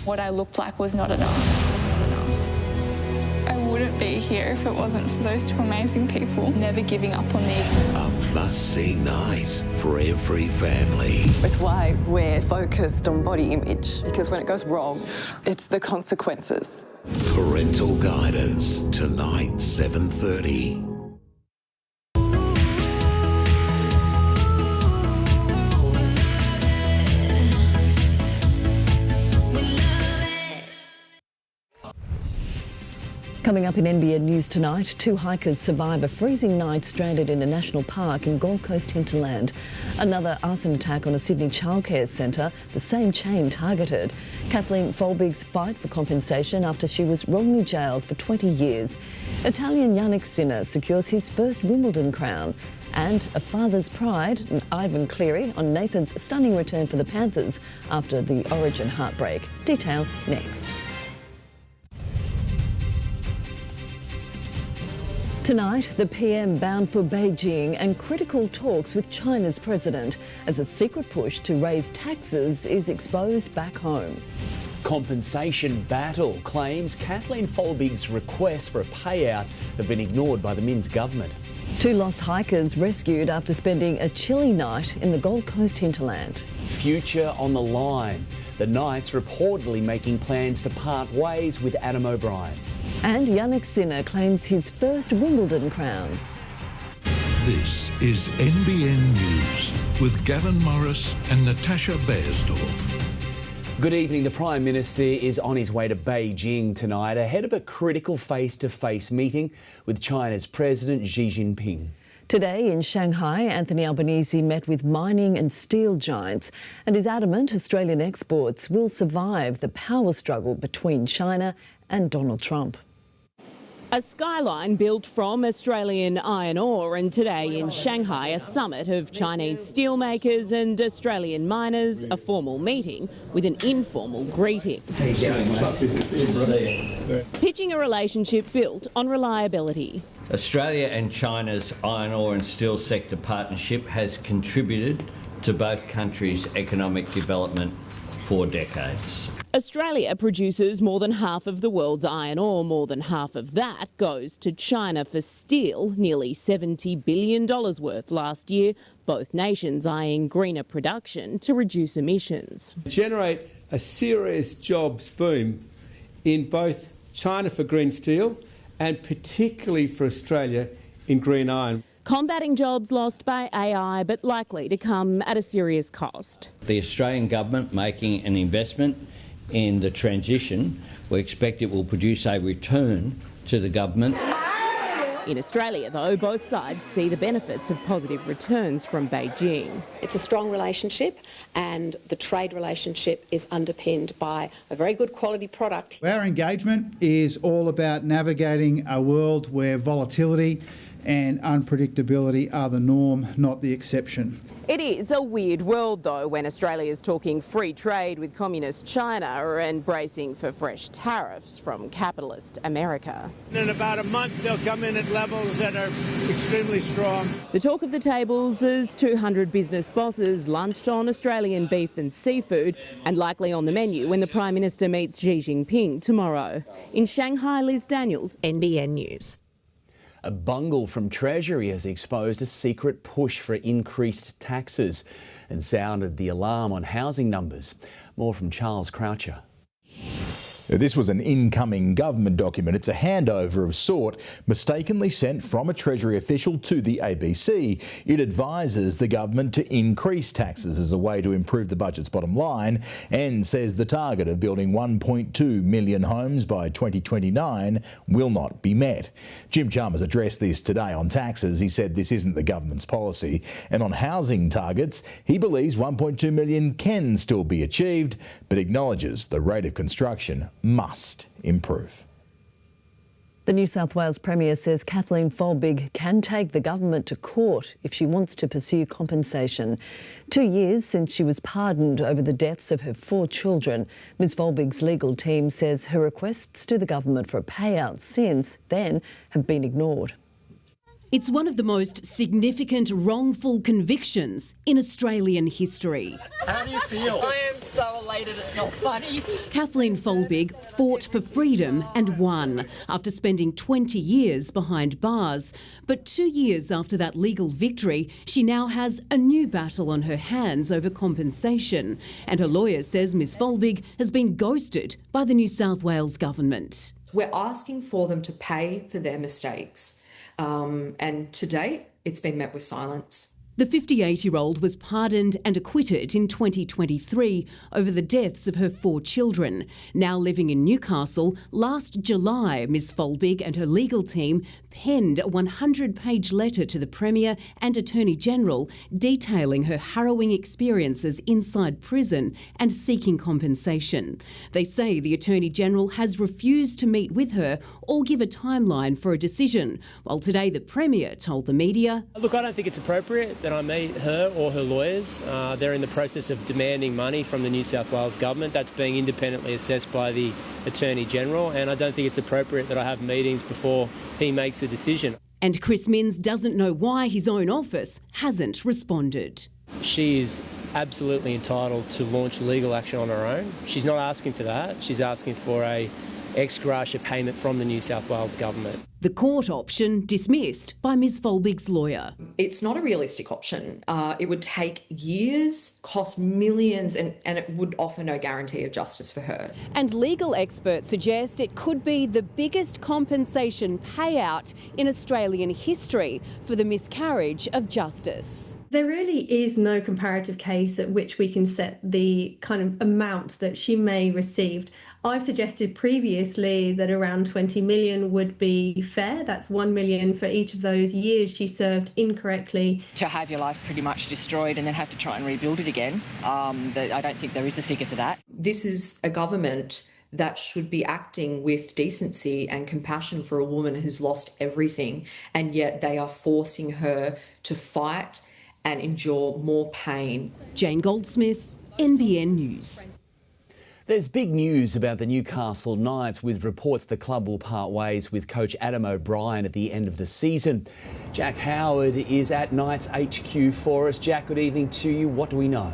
What I looked like was not enough. I wouldn't be here if it wasn't for those two amazing people never giving up on me. A must-see night for every family. It's why we're focused on body image, because when it goes wrong, it's the consequences. Parental Guidance, tonight, 7:30. Coming up in NBN News tonight, 2 hikers survive a freezing night stranded in a national park in Gold Coast hinterland. Another arson attack on a Sydney childcare centre, the same chain targeted. Kathleen Folbig's fight for compensation after she was wrongly jailed for 20 years. Italian Yannick Sinner secures his first Wimbledon crown. And a father's pride, Ivan Cleary, on Nathan's stunning return for the Panthers after the Origin heartbreak. Details next. Tonight, the PM bound for Beijing and critical talks with China's president as a secret push to raise taxes is exposed back home. Compensation battle claims Kathleen Folbig's requests for a payout have been ignored by the Min's government. 2 lost hikers rescued after spending a chilly night in the Gold Coast hinterland. Future on the line. The Knights reportedly making plans to part ways with Adam O'Brien. And Yannick Sinner claims his first Wimbledon crown. This is NBN News with Gavin Morris and Natasha Beyersdorf. Good evening. The Prime Minister is on his way to Beijing tonight ahead of a critical face-to-face meeting with China's President Xi Jinping. Today in Shanghai, Anthony Albanese met with mining and steel giants and is adamant Australian exports will survive the power struggle between China and Donald Trump. A skyline built from Australian iron ore, and today in Shanghai a summit of Chinese steelmakers and Australian miners, a formal meeting with an informal greeting. Pitching a relationship built on reliability. Australia and China's iron ore and steel sector partnership has contributed to both countries' economic development for decades. Australia produces more than half of the world's iron ore. More than half of that goes to China for steel, nearly $70 billion worth last year, both nations eyeing greener production to reduce emissions. Generate a serious jobs boom in both China for green steel and particularly for Australia in green iron. Combating jobs lost by AI, but likely to come at a serious cost. The Australian government making an investment in the transition, we expect it will produce a return to the government. In Australia, though, both sides see the benefits of positive returns from Beijing. It's a strong relationship, and the trade relationship is underpinned by a very good quality product. Our engagement is all about navigating a world where volatility and unpredictability are the norm, not the exception. It is a weird world, though, when Australia is talking free trade with communist China and bracing for fresh tariffs from capitalist America. In about a month, they'll come in at levels that are extremely strong. The talk of the tables is 200 business bosses lunched on Australian beef and seafood, and likely on the menu when the Prime Minister meets Xi Jinping tomorrow. In Shanghai, Liz Daniels, NBN News. A bungle from Treasury has exposed a secret push for increased taxes and sounded the alarm on housing numbers. More from Charles Croucher. This was an incoming government document. It's a handover of sort mistakenly sent from a Treasury official to the ABC. It advises the government to increase taxes as a way to improve the budget's bottom line and says the target of building 1.2 million homes by 2029 will not be met. Jim Chalmers addressed this today on taxes. He said this isn't the government's policy. And on housing targets, he believes 1.2 million can still be achieved, but acknowledges the rate of construction must improve. The New South Wales Premier says Kathleen Folbig can take the government to court if she wants to pursue compensation. 2 years since she was pardoned over the deaths of her 4 children, Ms Folbig's legal team says her requests to the government for a payout since then have been ignored. It's one of the most significant wrongful convictions in Australian history. How do you feel? I am so elated, it's not funny. Kathleen Folbig fought for freedom and won after spending 20 years behind bars. But 2 years after that legal victory, she now has a new battle on her hands over compensation. And her lawyer says Ms Folbig has been ghosted by the New South Wales government. We're asking for them to pay for their mistakes. And to date, it's been met with silence. The 58-year-old was pardoned and acquitted in 2023 over the deaths of her 4 children. Now living in Newcastle, last July, Ms Folbig and her legal team penned a 100-page letter to the Premier and Attorney-General detailing her harrowing experiences inside prison and seeking compensation. They say the Attorney-General has refused to meet with her or give a timeline for a decision, while today the Premier told the media, "Look, I don't think it's appropriate that I meet her or her lawyers. They're in the process of demanding money from the New South Wales government. That's being independently assessed by the Attorney-General, and I don't think it's appropriate that I have meetings before he makes a decision." And Chris Minns doesn't know why his own office hasn't responded. She is absolutely entitled to launch legal action on her own. She's not asking for that. She's asking for a ex gratia payment from the New South Wales government. The court option dismissed by Ms Folbig's lawyer. It's not a realistic option. It would take years, cost millions, and it would offer no guarantee of justice for her. And legal experts suggest it could be the biggest compensation payout in Australian history for the miscarriage of justice. There really is no comparative case at which we can set the kind of amount that she may receive. I've suggested previously that around 20 million would be fair. That's 1 million for each of those years she served incorrectly. To have your life pretty much destroyed and then have to try and rebuild it again, I don't think there is a figure for that. This is a government that should be acting with decency and compassion for a woman who's lost everything, and yet they are forcing her to fight and endure more pain. Jane Goldsmith, NBN News. There's big news about the Newcastle Knights, with reports the club will part ways with coach Adam O'Brien at the end of the season. Jack Howard is at Knights HQ for us. Jack, good evening to you. What do we know?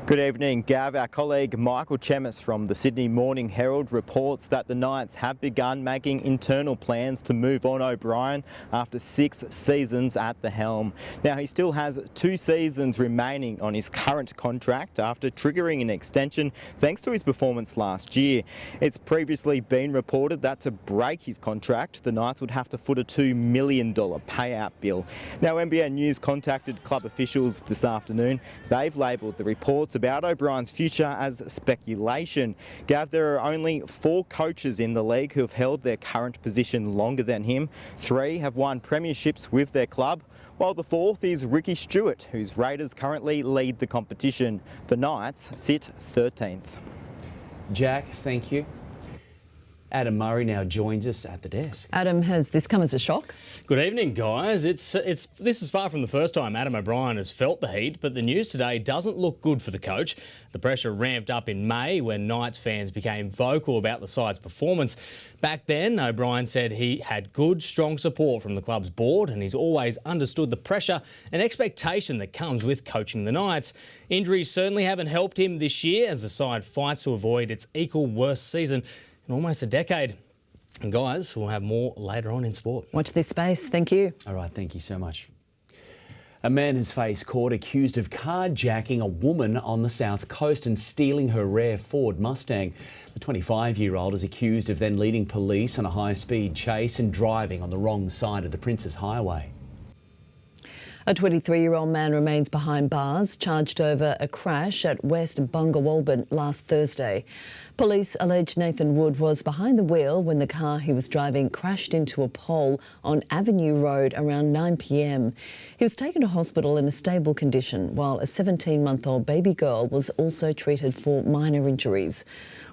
Good evening, Gav. Our colleague Michael Chemis from the Sydney Morning Herald reports that the Knights have begun making internal plans to move on O'Brien after 6 seasons at the helm. Now, he still has 2 seasons remaining on his current contract after triggering an extension thanks to his performance last year. It's previously been reported that to break his contract, the Knights would have to foot a $2 million payout bill. Now, NBN News contacted club officials this afternoon. They've labelled the reports about O'Brien's future as speculation. Gav, there are only 4 coaches in the league who have held their current position longer than him. 3 have won premierships with their club, while the 4th is Ricky Stewart, whose Raiders currently lead the competition. The Knights sit 13th. Jack, thank you. Adam Murray now joins us at the desk. Adam, has this come as a shock? Good evening, guys. This is far from the first time Adam O'Brien has felt the heat, but the news today doesn't look good for the coach. The pressure ramped up in May when Knights fans became vocal about the side's performance. Back then, O'Brien said he had good, strong support from the club's board, and he's always understood the pressure and expectation that comes with coaching the Knights. Injuries certainly haven't helped him this year as the side fights to avoid its equal worst season in almost a decade. And guys, we'll have more later on in sport. Watch this space. Thank you. All right, thank you so much. A man has faced court accused of carjacking a woman on the south coast and stealing her rare Ford Mustang. The 25-year-old is accused of then leading police on a high-speed chase and driving on the wrong side of the Princes Highway. A 23-year-old man remains behind bars, charged over a crash at West Bunga last Thursday. Police allege Nathan Wood was behind the wheel when the car he was driving crashed into a pole on Avenue Road around 9 p.m. He was taken to hospital in a stable condition, while a 17-month-old baby girl was also treated for minor injuries.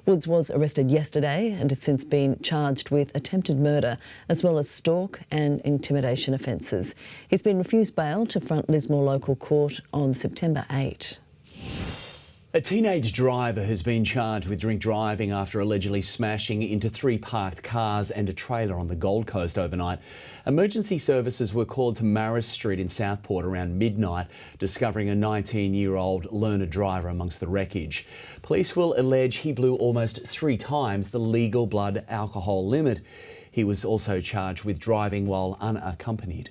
Woods was arrested yesterday and has since been charged with attempted murder as well as stalk and intimidation offences. He's been refused bail to front Lismore Local Court on September 8. A teenage driver has been charged with drink driving after allegedly smashing into 3 parked cars and a trailer on the Gold Coast overnight. Emergency services were called to Maris Street in Southport around midnight, discovering a 19-year-old learner driver amongst the wreckage. Police will allege he blew almost 3 times the legal blood alcohol limit. He was also charged with driving while unaccompanied.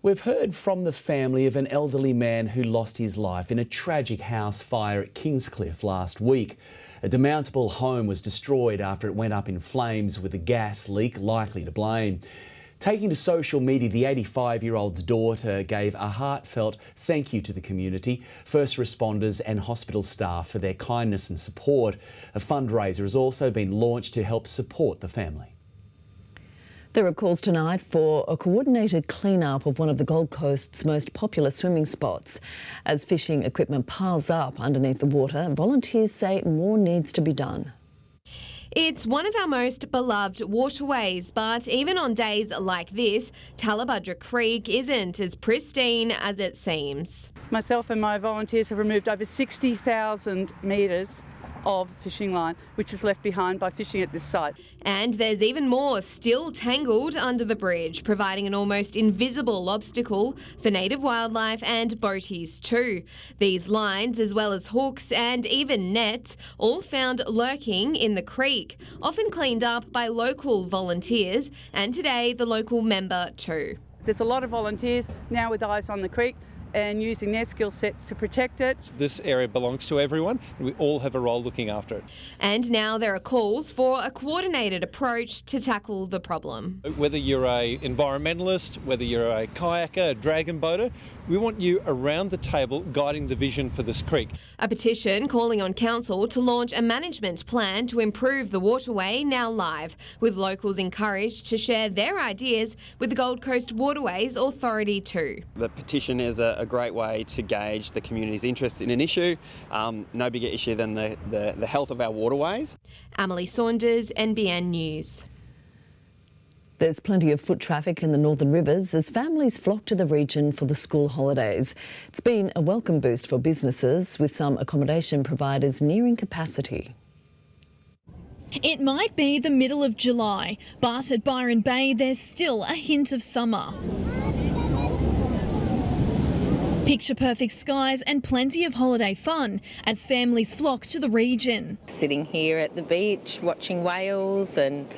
We've heard from the family of an elderly man who lost his life in a tragic house fire at Kingscliff last week. A demountable home was destroyed after it went up in flames, with a gas leak likely to blame. Taking to social media, the 85-year-old's daughter gave a heartfelt thank you to the community, first responders and hospital staff for their kindness and support. A fundraiser has also been launched to help support the family. There are calls tonight for a coordinated clean-up of one of the Gold Coast's most popular swimming spots. As fishing equipment piles up underneath the water, volunteers say more needs to be done. It's one of our most beloved waterways, but even on days like this, Tallabudra Creek isn't as pristine as it seems. Myself and my volunteers have removed over 60,000 metres of fishing line, which is left behind by fishing at this site. And there's even more still tangled under the bridge, providing an almost invisible obstacle for native wildlife and boaties too. These lines, as well as hooks and even nets, all found lurking in the creek, often cleaned up by local volunteers, and today the local member too. There's a lot of volunteers now with eyes on the creek and using their skill sets to protect it. This area belongs to everyone, and we all have a role looking after it. And now there are calls for a coordinated approach to tackle the problem. Whether you're an environmentalist, whether you're a kayaker, a dragon boater, we want you around the table guiding the vision for this creek. A petition calling on council to launch a management plan to improve the waterway now live, with locals encouraged to share their ideas with the Gold Coast Waterways Authority too. The petition is a great way to gauge the community's interest in an issue. No bigger issue than the health of our waterways. Emily Saunders, NBN News. There's plenty of foot traffic in the Northern Rivers as families flock to the region for the school holidays. It's been a welcome boost for businesses, with some accommodation providers nearing capacity. It might be the middle of July, but at Byron Bay there's still a hint of summer. Picture-perfect skies and plenty of holiday fun as families flock to the region. Sitting here at the beach, watching whales and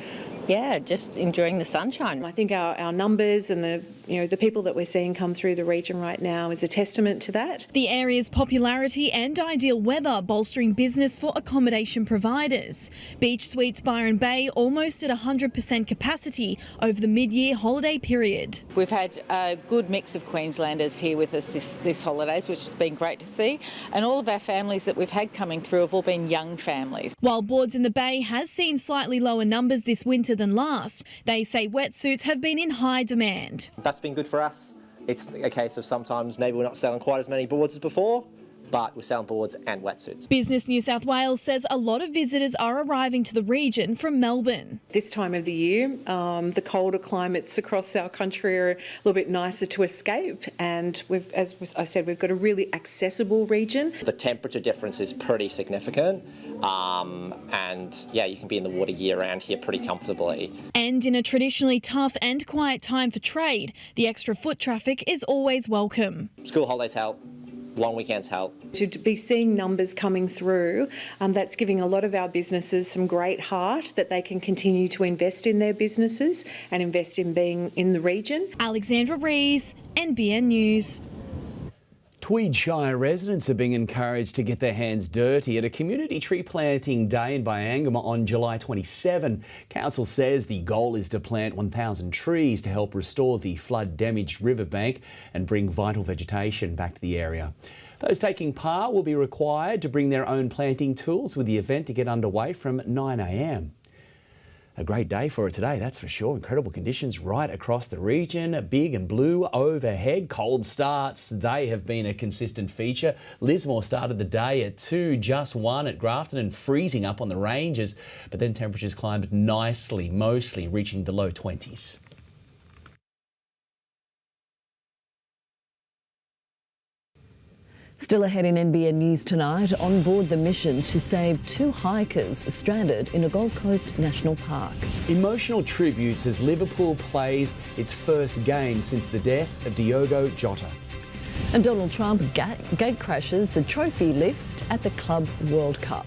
yeah, just enjoying the sunshine. I think our numbers and the people that we're seeing come through the region right now is a testament to that. The area's popularity and ideal weather bolstering business for accommodation providers. Beach Suites Byron Bay almost at 100% capacity over the mid-year holiday period. We've had a good mix of Queenslanders here with us this holidays, which has been great to see. And all of our families that we've had coming through have all been young families. While Boards in the Bay has seen slightly lower numbers this winter than last, they say wetsuits have been in high demand. That's been good for us. It's a case of sometimes maybe we're not selling quite as many boards as before, but we're selling boards and wetsuits. Business New South Wales says a lot of visitors are arriving to the region from Melbourne. This time of the year, the colder climates across our country are a little bit nicer to escape, and as I said, we've got a really accessible region. The temperature difference is pretty significant, and yeah, you can be in the water year round here pretty comfortably. And in a traditionally tough and quiet time for trade, the extra foot traffic is always welcome. School holidays help. Long weekends help. To be seeing numbers coming through, that's giving a lot of our businesses some great heart that they can continue to invest in their businesses and invest in being in the region. Alexandra Rees, NBN News. Tweed Shire residents are being encouraged to get their hands dirty at a community tree planting day in Byangama on July 27. Council says the goal is to plant 1,000 trees to help restore the flood-damaged riverbank and bring vital vegetation back to the area. Those taking part will be required to bring their own planting tools, with the event to get underway from 9 a.m. A great day for it today, that's for sure. Incredible conditions right across the region. Big and blue overhead. Cold starts, they have been a consistent feature. Lismore started the day at 2, just 1 at Grafton and freezing up on the ranges. But then temperatures climbed nicely, mostly reaching the low 20s. Still ahead in NBN News tonight, on board the mission to save 2 hikers stranded in a Gold Coast National Park. Emotional tributes as Liverpool plays its first game since the death of Diogo Jota. And Donald Trump gate crashes the trophy lift at the Club World Cup.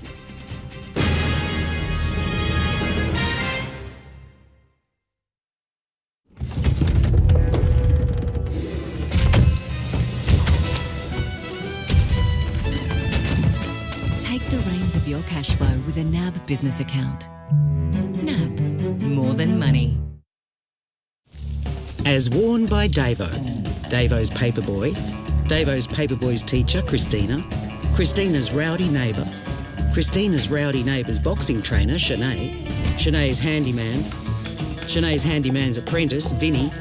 Take the reins of your cash flow with a NAB business account. NAB, more than money. As worn by Davo, Davo's paperboy, Davo's paperboy's teacher, Christina, Christina's rowdy neighbour, Christina's rowdy neighbour's boxing trainer, Shanae, Shanae's handyman, Shanae's handyman's apprentice, Vinny,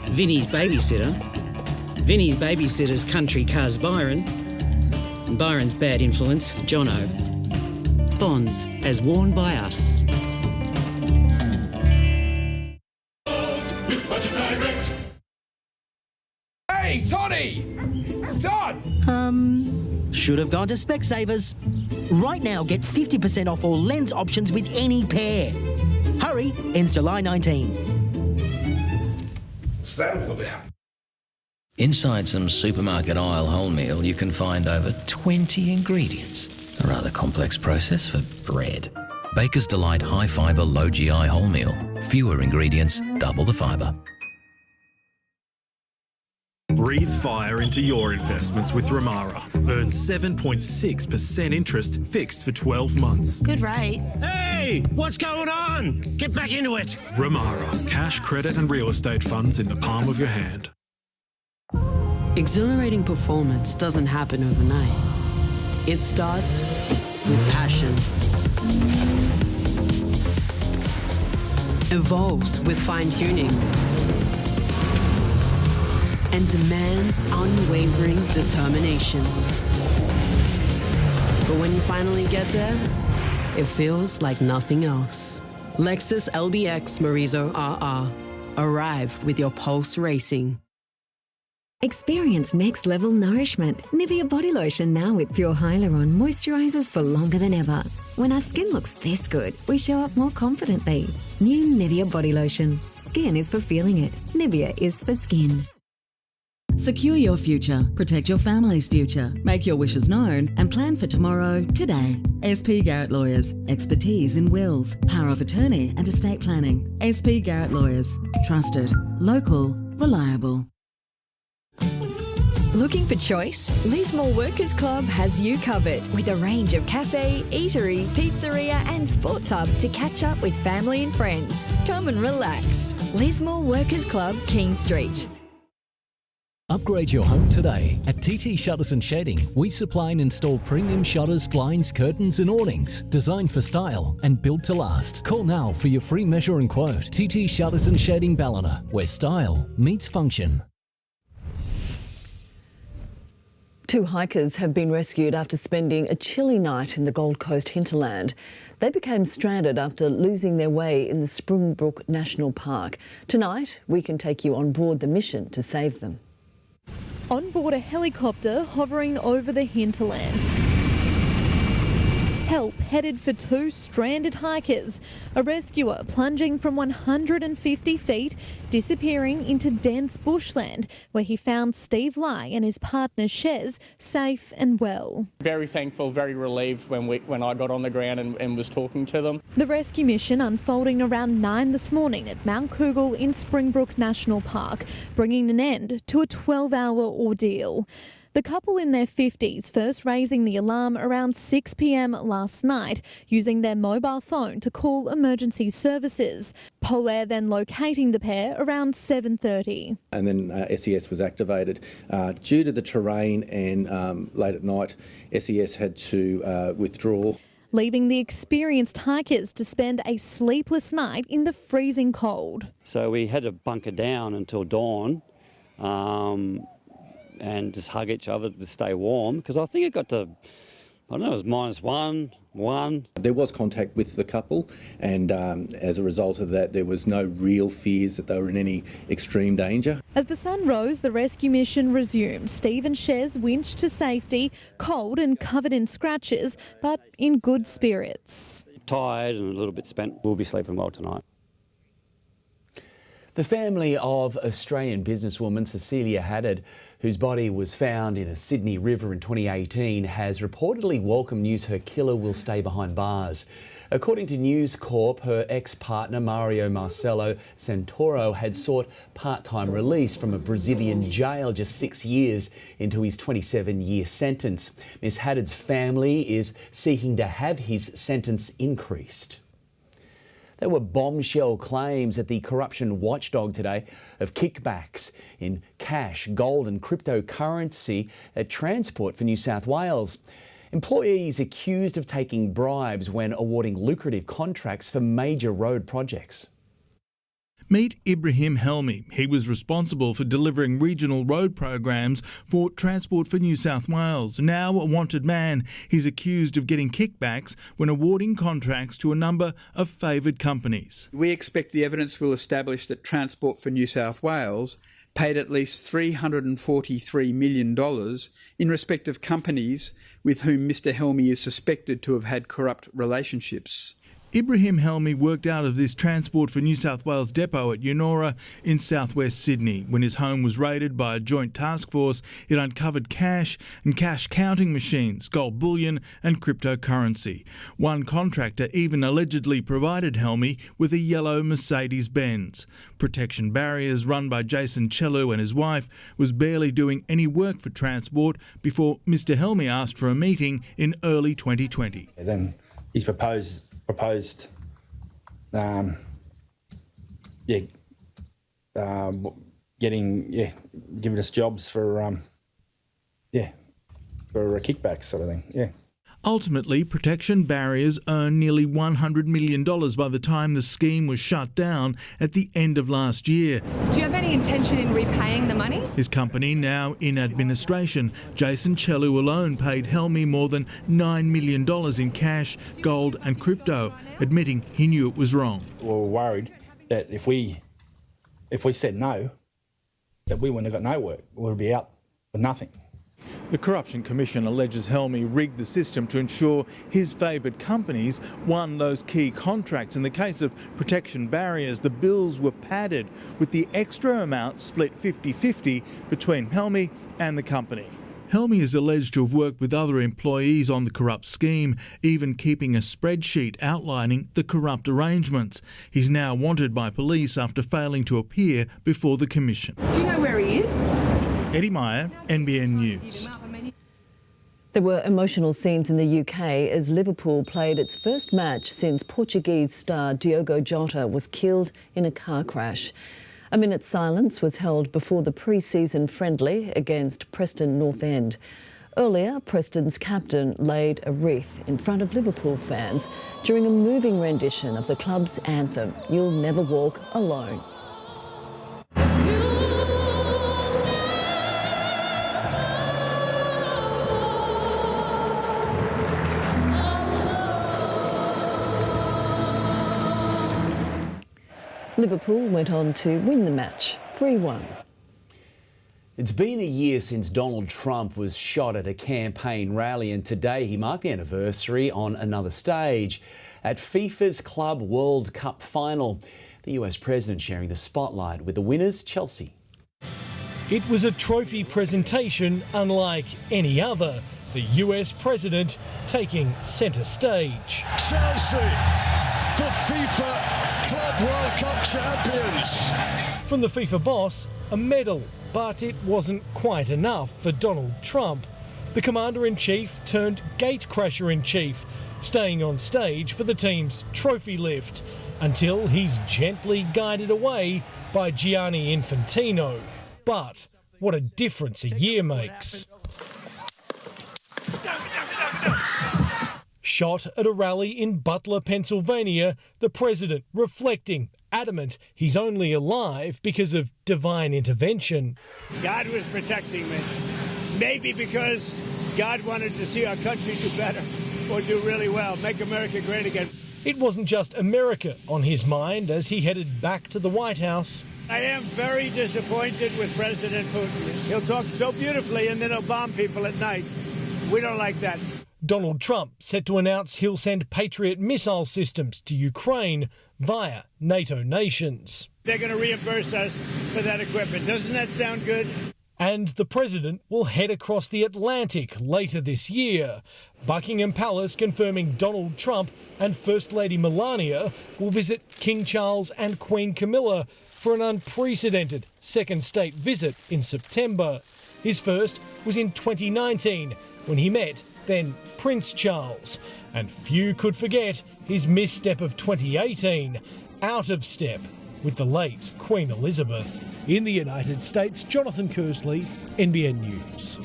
Vinny's babysitter, Vinny's babysitter's country cuz, Byron, and Byron's bad influence, Jono. Bonds, as worn by us. Hey, Toddy! Todd! Should have gone to Specsavers. Right now, get 50% off all lens options with any pair. Hurry, ends July 19. What's that all about? Inside some supermarket aisle wholemeal, you can find over 20 ingredients. A rather complex process for bread. Baker's Delight High Fibre Low GI Wholemeal. Fewer ingredients, double the fibre. Breathe fire into your investments with Ramara. Earn 7.6% interest fixed for 12 months. Good rate. Hey, what's going on? Get back into it. Ramara. Cash, credit and real estate funds in the palm of your hand. Exhilarating performance doesn't happen overnight. It starts with passion, evolves with fine-tuning, and demands unwavering determination. But when you finally get there, it feels like nothing else. Lexus LBX Marizo RR. Arrive with your pulse racing. Experience next-level nourishment. Nivea body lotion now with pure hyaluron moisturizes for longer than ever. When our skin looks this good, we show up more confidently. New Nivea body lotion. Skin is for feeling it. Nivea is for skin. Secure your future, protect your family's future, make your wishes known and plan for tomorrow today. SP Garrett Lawyers, expertise in wills, power of attorney and estate planning. SP Garrett Lawyers, trusted, local, reliable. Looking for choice? Lismore Workers Club has you covered with a range of cafe, eatery, pizzeria and sports hub to catch up with family and friends. Come and relax. Lismore Workers Club, King Street. Upgrade your home today. At TT Shutters and Shading, we supply and install premium shutters, blinds, curtains and awnings, designed for style and built to last. Call now for your free measure and quote. TT Shutters and Shading Ballina, where style meets function. 2 hikers have been rescued after spending a chilly night in the Gold Coast hinterland. They became stranded after losing their way in the Springbrook National Park. Tonight, we can take you on board the mission to save them. On board a helicopter hovering over the hinterland. Help headed for 2 stranded hikers. A rescuer plunging from 150 feet, disappearing into dense bushland, where he found Steve Lai and his partner Shez safe and well. Very thankful, very relieved when I got on the ground and was talking to them. The rescue mission unfolding around 9 this morning at Mount Coogall in Springbrook National Park, bringing an end to a 12-hour ordeal. The couple in their 50s first raising the alarm around 6 p.m. last night, using their mobile phone to call emergency services. Polair then locating the pair around 7:30. And then SES was activated. Due to the terrain and late at night, SES had to withdraw. Leaving the experienced hikers to spend a sleepless night in the freezing cold. So we had to bunker down until dawn. And just hug each other to stay warm, because I think it got to I don't know, it was -1. There was contact with the couple, and as a result of that, there was no real fears that they were in any extreme danger. As the sun rose, the rescue mission resumed. Steve and Shez winched to safety, cold and covered in scratches, but in good spirits. Tired and a little bit spent. We'll be sleeping well tonight. The family of Australian businesswoman Cecilia Haddad, whose body was found in a Sydney river in 2018, has reportedly welcomed news her killer will stay behind bars. According to News Corp, her ex-partner Mario Marcelo Santoro had sought part-time release from a Brazilian jail just 6 years into his 27-year sentence. Ms Haddad's family is seeking to have his sentence increased. There were bombshell claims at the corruption watchdog today of kickbacks in cash, gold and cryptocurrency at Transport for New South Wales. Employees accused of taking bribes when awarding lucrative contracts for major road projects. Meet Ibrahim Helmi. He was responsible for delivering regional road programs for Transport for New South Wales. Now a wanted man, he's accused of getting kickbacks when awarding contracts to a number of favoured companies. We expect the evidence will establish that Transport for New South Wales paid at least $343 million in respect of companies with whom Mr Helmi is suspected to have had corrupt relationships. Ibrahim Helmi worked out of this Transport for New South Wales depot at Eunora in southwest Sydney. When his home was raided by a joint task force, it uncovered cash and cash counting machines, gold bullion and cryptocurrency. One contractor even allegedly provided Helmi with a yellow Mercedes-Benz. Protection Barriers, run by Jason Chellu and his wife, was barely doing any work for Transport before Mr Helmi asked for a meeting in early 2020. Then he's proposed giving us jobs for kickbacks sort of thing. Ultimately, Protection Barriers earned nearly $100 million by the time the scheme was shut down at the end of last year. Do you have any intention in repaying the money? His company, now in administration, Jason Chellu alone paid Helmi more than $9 million in cash, gold and crypto, admitting he knew it was wrong. We were worried that if we said no, that we wouldn't have got no work. We would be out with nothing. The Corruption Commission alleges Helmi rigged the system to ensure his favoured companies won those key contracts. In the case of Protection Barriers, the bills were padded, with the extra amount split 50-50 between Helmi and the company. Helmi is alleged to have worked with other employees on the corrupt scheme, even keeping a spreadsheet outlining the corrupt arrangements. He's now wanted by police after failing to appear before the Commission. Do you know where he is? Eddie Meyer, NBN News. There were emotional scenes in the UK as Liverpool played its first match since Portuguese star Diogo Jota was killed in a car crash. A minute's silence was held before the pre-season friendly against Preston North End. Earlier, Preston's captain laid a wreath in front of Liverpool fans during a moving rendition of the club's anthem, You'll Never Walk Alone. Liverpool went on to win the match 3-1. It's been a year since Donald Trump was shot at a campaign rally, and today he marked the anniversary on another stage at FIFA's Club World Cup final. The US president sharing the spotlight with the winners, Chelsea. It was a trophy presentation unlike any other. The US president taking centre stage. Chelsea, the FIFA Club World Cup champions. From the FIFA boss, a medal, but it wasn't quite enough for Donald Trump. The Commander-in-Chief turned gatecrasher-in-chief, staying on stage for the team's trophy lift, until he's gently guided away by Gianni Infantino. But what a difference a year makes. Shot at a rally in Butler, Pennsylvania, the president reflecting, adamant he's only alive because of divine intervention. God was protecting me. Maybe because God wanted to see our country do better or do really well, make America great again. It wasn't just America on his mind as he headed back to the White House. I am very disappointed with President Putin. He'll talk so beautifully and then he'll bomb people at night. We don't like that. Donald Trump set to announce he'll send Patriot missile systems to Ukraine via NATO nations. They're going to reimburse us for that equipment. Doesn't that sound good? And the president will head across the Atlantic later this year. Buckingham Palace confirming Donald Trump and First Lady Melania will visit King Charles and Queen Camilla for an unprecedented second state visit in September. His first was in 2019 when he met then Prince Charles. And few could forget his misstep of 2018, out of step with the late Queen Elizabeth. In the United States, Jonathan Kersley, NBN News.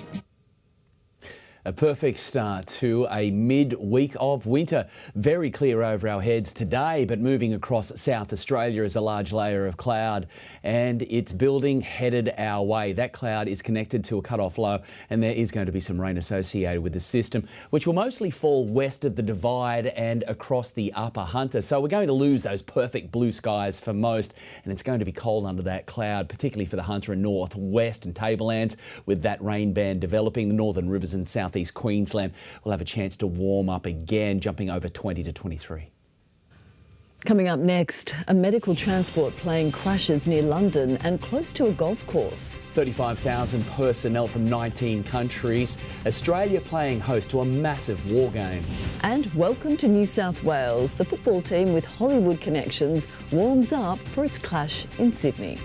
A perfect start to a mid-week of winter. Very clear over our heads today, but moving across South Australia is a large layer of cloud and it's building headed our way. That cloud is connected to a cut-off low and there is going to be some rain associated with the system, which will mostly fall west of the Divide and across the Upper Hunter. So we're going to lose those perfect blue skies for most, and it's going to be cold under that cloud, particularly for the Hunter and northwest and tablelands, with that rain band developing. The northern rivers and southeast Queensland will have a chance to warm up again, jumping over 20 to 23. Coming up next, a medical transport plane crashes near London and close to a golf course. 35,000 personnel from 19 countries. Australia playing host to a massive war game. And welcome to New South Wales. The football team with Hollywood connections warms up for its clash in Sydney.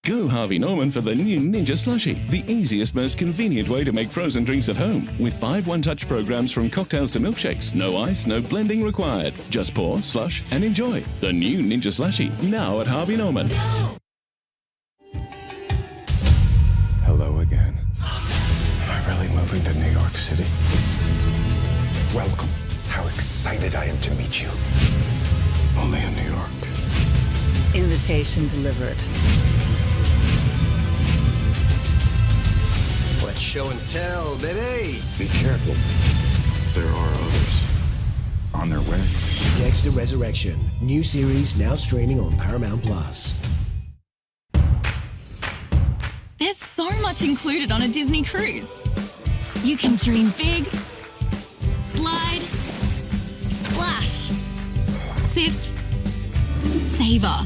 Go Harvey Norman for the new Ninja Slushie, the easiest, most convenient way to make frozen drinks at home. With 5 one-touch programs from cocktails to milkshakes. No ice, no blending required. Just pour, slush and enjoy. The new Ninja Slushie, now at Harvey Norman. Hello again. Am I really moving to New York City? Welcome. How excited I am to meet you. Only in New York. Invitation delivered. Let's show and tell, baby. Be careful. There are others. On their way. Dexter Resurrection. New series now streaming on Paramount Plus. There's so much included on a Disney cruise. You can dream big, slide, splash, sip, savor,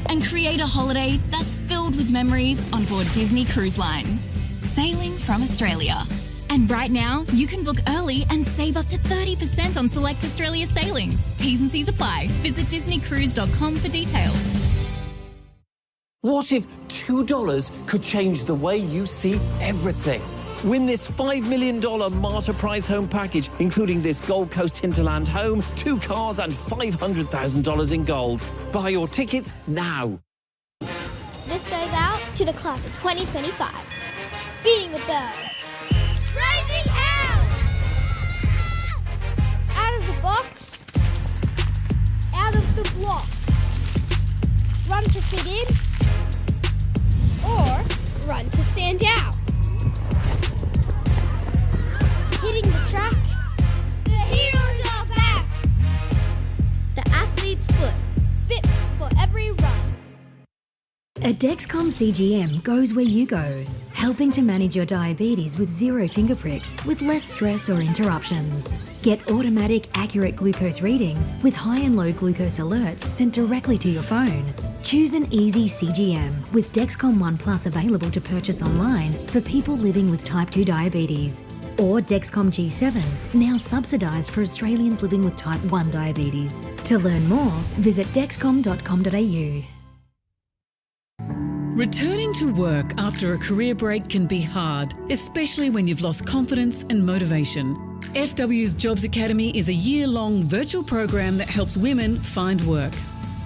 and create a holiday that's filled with memories on board Disney Cruise Line, sailing from Australia. And right now, you can book early and save up to 30% on select Australia sailings. T's and C's apply. Visit disneycruise.com for details. What if $2 could change the way you see everything? Win this $5 million Marta Prize Home package, including this Gold Coast hinterland home, 2 cars and $500,000 in gold. Buy your tickets now. This goes out to the class of 2025. Beating the bird. Raising hell! Out of the box. Out of the block. Run to fit in. Or run to stand out. Hitting the track. The heroes are back. The athlete's foot. Fit for every run. A Dexcom CGM goes where you go, helping to manage your diabetes with 0 finger pricks, with less stress or interruptions. Get automatic, accurate glucose readings with high and low glucose alerts sent directly to your phone. Choose an easy CGM with Dexcom One Plus available to purchase online for people living with type 2 diabetes. Or Dexcom G7, now subsidised for Australians living with type 1 diabetes. To learn more, visit dexcom.com.au. Returning to work after a career break can be hard, especially when you've lost confidence and motivation. FW's Jobs Academy is a year-long virtual program that helps women find work.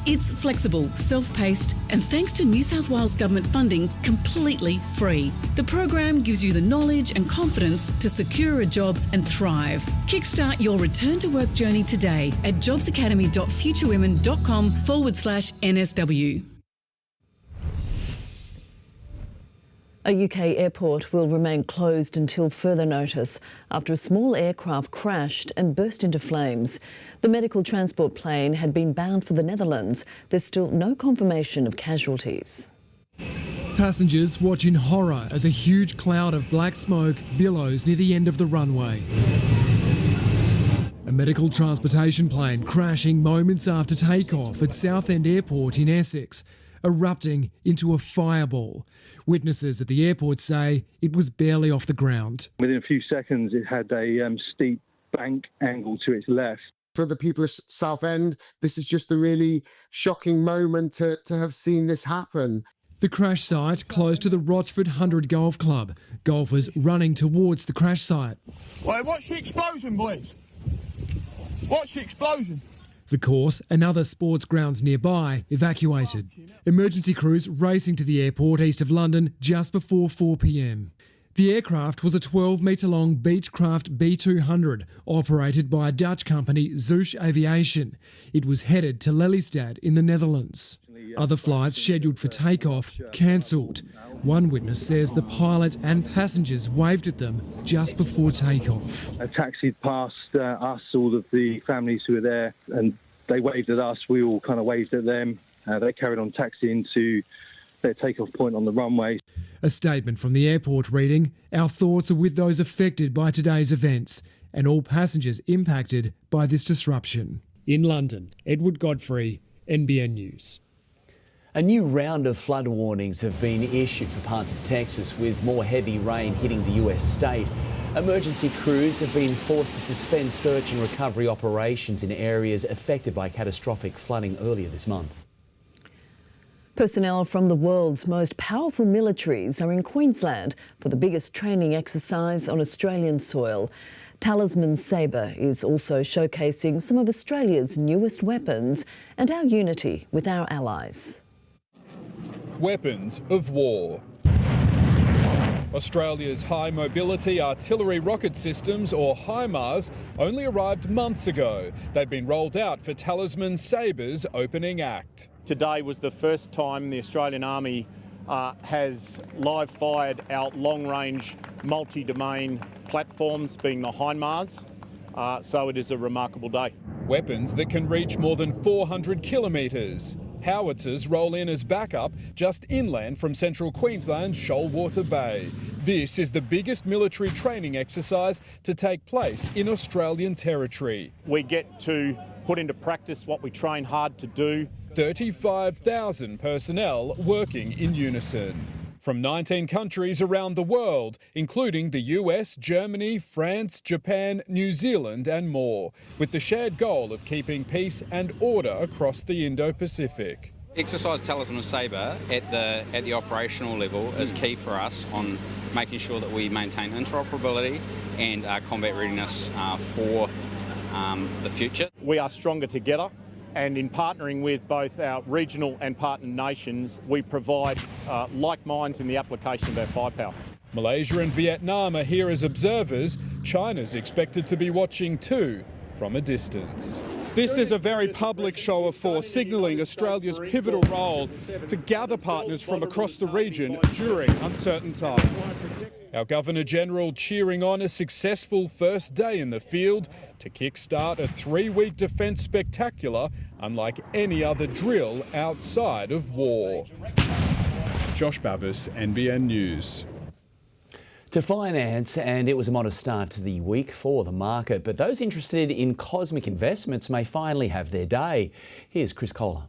It's flexible, self-paced, and thanks to New South Wales Government funding, completely free. The program gives you the knowledge and confidence to secure a job and thrive. Kickstart your return to work journey today at jobsacademy.futurewomen.com/NSW. A UK airport will remain closed until further notice after a small aircraft crashed and burst into flames. The medical transport plane had been bound for the Netherlands. There's still no confirmation of casualties. Passengers watch in horror as a huge cloud of black smoke billows near the end of the runway. A medical transportation plane crashing moments after takeoff at Southend Airport in Essex, erupting into a fireball. Witnesses at the airport say it was barely off the ground. Within a few seconds, it had a steep bank angle to its left. For the people of Southend, this is just a really shocking moment to have seen this happen. The crash site close to the Rochford 100 Golf Club. Golfers running towards the crash site. Wait, watch the explosion, boys. Watch the explosion. The course and other sports grounds nearby evacuated. Emergency crews racing to the airport east of London just before 4 p.m. The aircraft was a 12-metre-long Beechcraft B200 operated by a Dutch company, Zouch Aviation. It was headed to Lelystad in the Netherlands. Other flights scheduled for takeoff cancelled. One witness says the pilot and passengers waved at them just before takeoff. A taxi passed us, all of the families who were there, and they waved at us. We all kind of waved at them. They carried on taxiing to their takeoff point on the runway. A statement from the airport reading, "Our thoughts are with those affected by today's events and all passengers impacted by this disruption." In London, Edward Godfrey, NBN News. A new round of flood warnings have been issued for parts of Texas with more heavy rain hitting the US state. Emergency crews have been forced to suspend search and recovery operations in areas affected by catastrophic flooding earlier this month. Personnel from the world's most powerful militaries are in Queensland for the biggest training exercise on Australian soil. Talisman Sabre is also showcasing some of Australia's newest weapons and our unity with our allies. Weapons of war. Australia's High Mobility Artillery Rocket Systems, or HIMARS, only arrived months ago. They've been rolled out for Talisman Sabre's opening act. Today was the first time the Australian Army has live-fired our long-range multi-domain platforms, being the HIMARS. So it is a remarkable day. Weapons that can reach more than 400 kilometres. Howitzers roll in as backup just inland from central Queensland's Shoalwater Bay. This is the biggest military training exercise to take place in Australian territory. We get to put into practice what we train hard to do. 35,000 personnel working in unison. From 19 countries around the world, including the US, Germany, France, Japan, New Zealand and more, with the shared goal of keeping peace and order across the Indo-Pacific. Exercise Talisman Sabre at the operational level is key for us on making sure that we maintain interoperability and combat readiness for the future. We are stronger together. And in partnering with both our regional and partner nations, we provide like minds in the application of our firepower. Malaysia and Vietnam are here as observers. China's expected to be watching too, from a distance. This is a very public show of force, signalling Australia's pivotal role to gather partners from across the region during uncertain times. Our Governor-General cheering on a successful first day in the field to kickstart a 3-week defence spectacular unlike any other drill outside of war. Josh Bavis, NBN News. To finance, and it was a modest start to the week for the market, but those interested in cosmic investments may finally have their day. Here's Chris Kohler.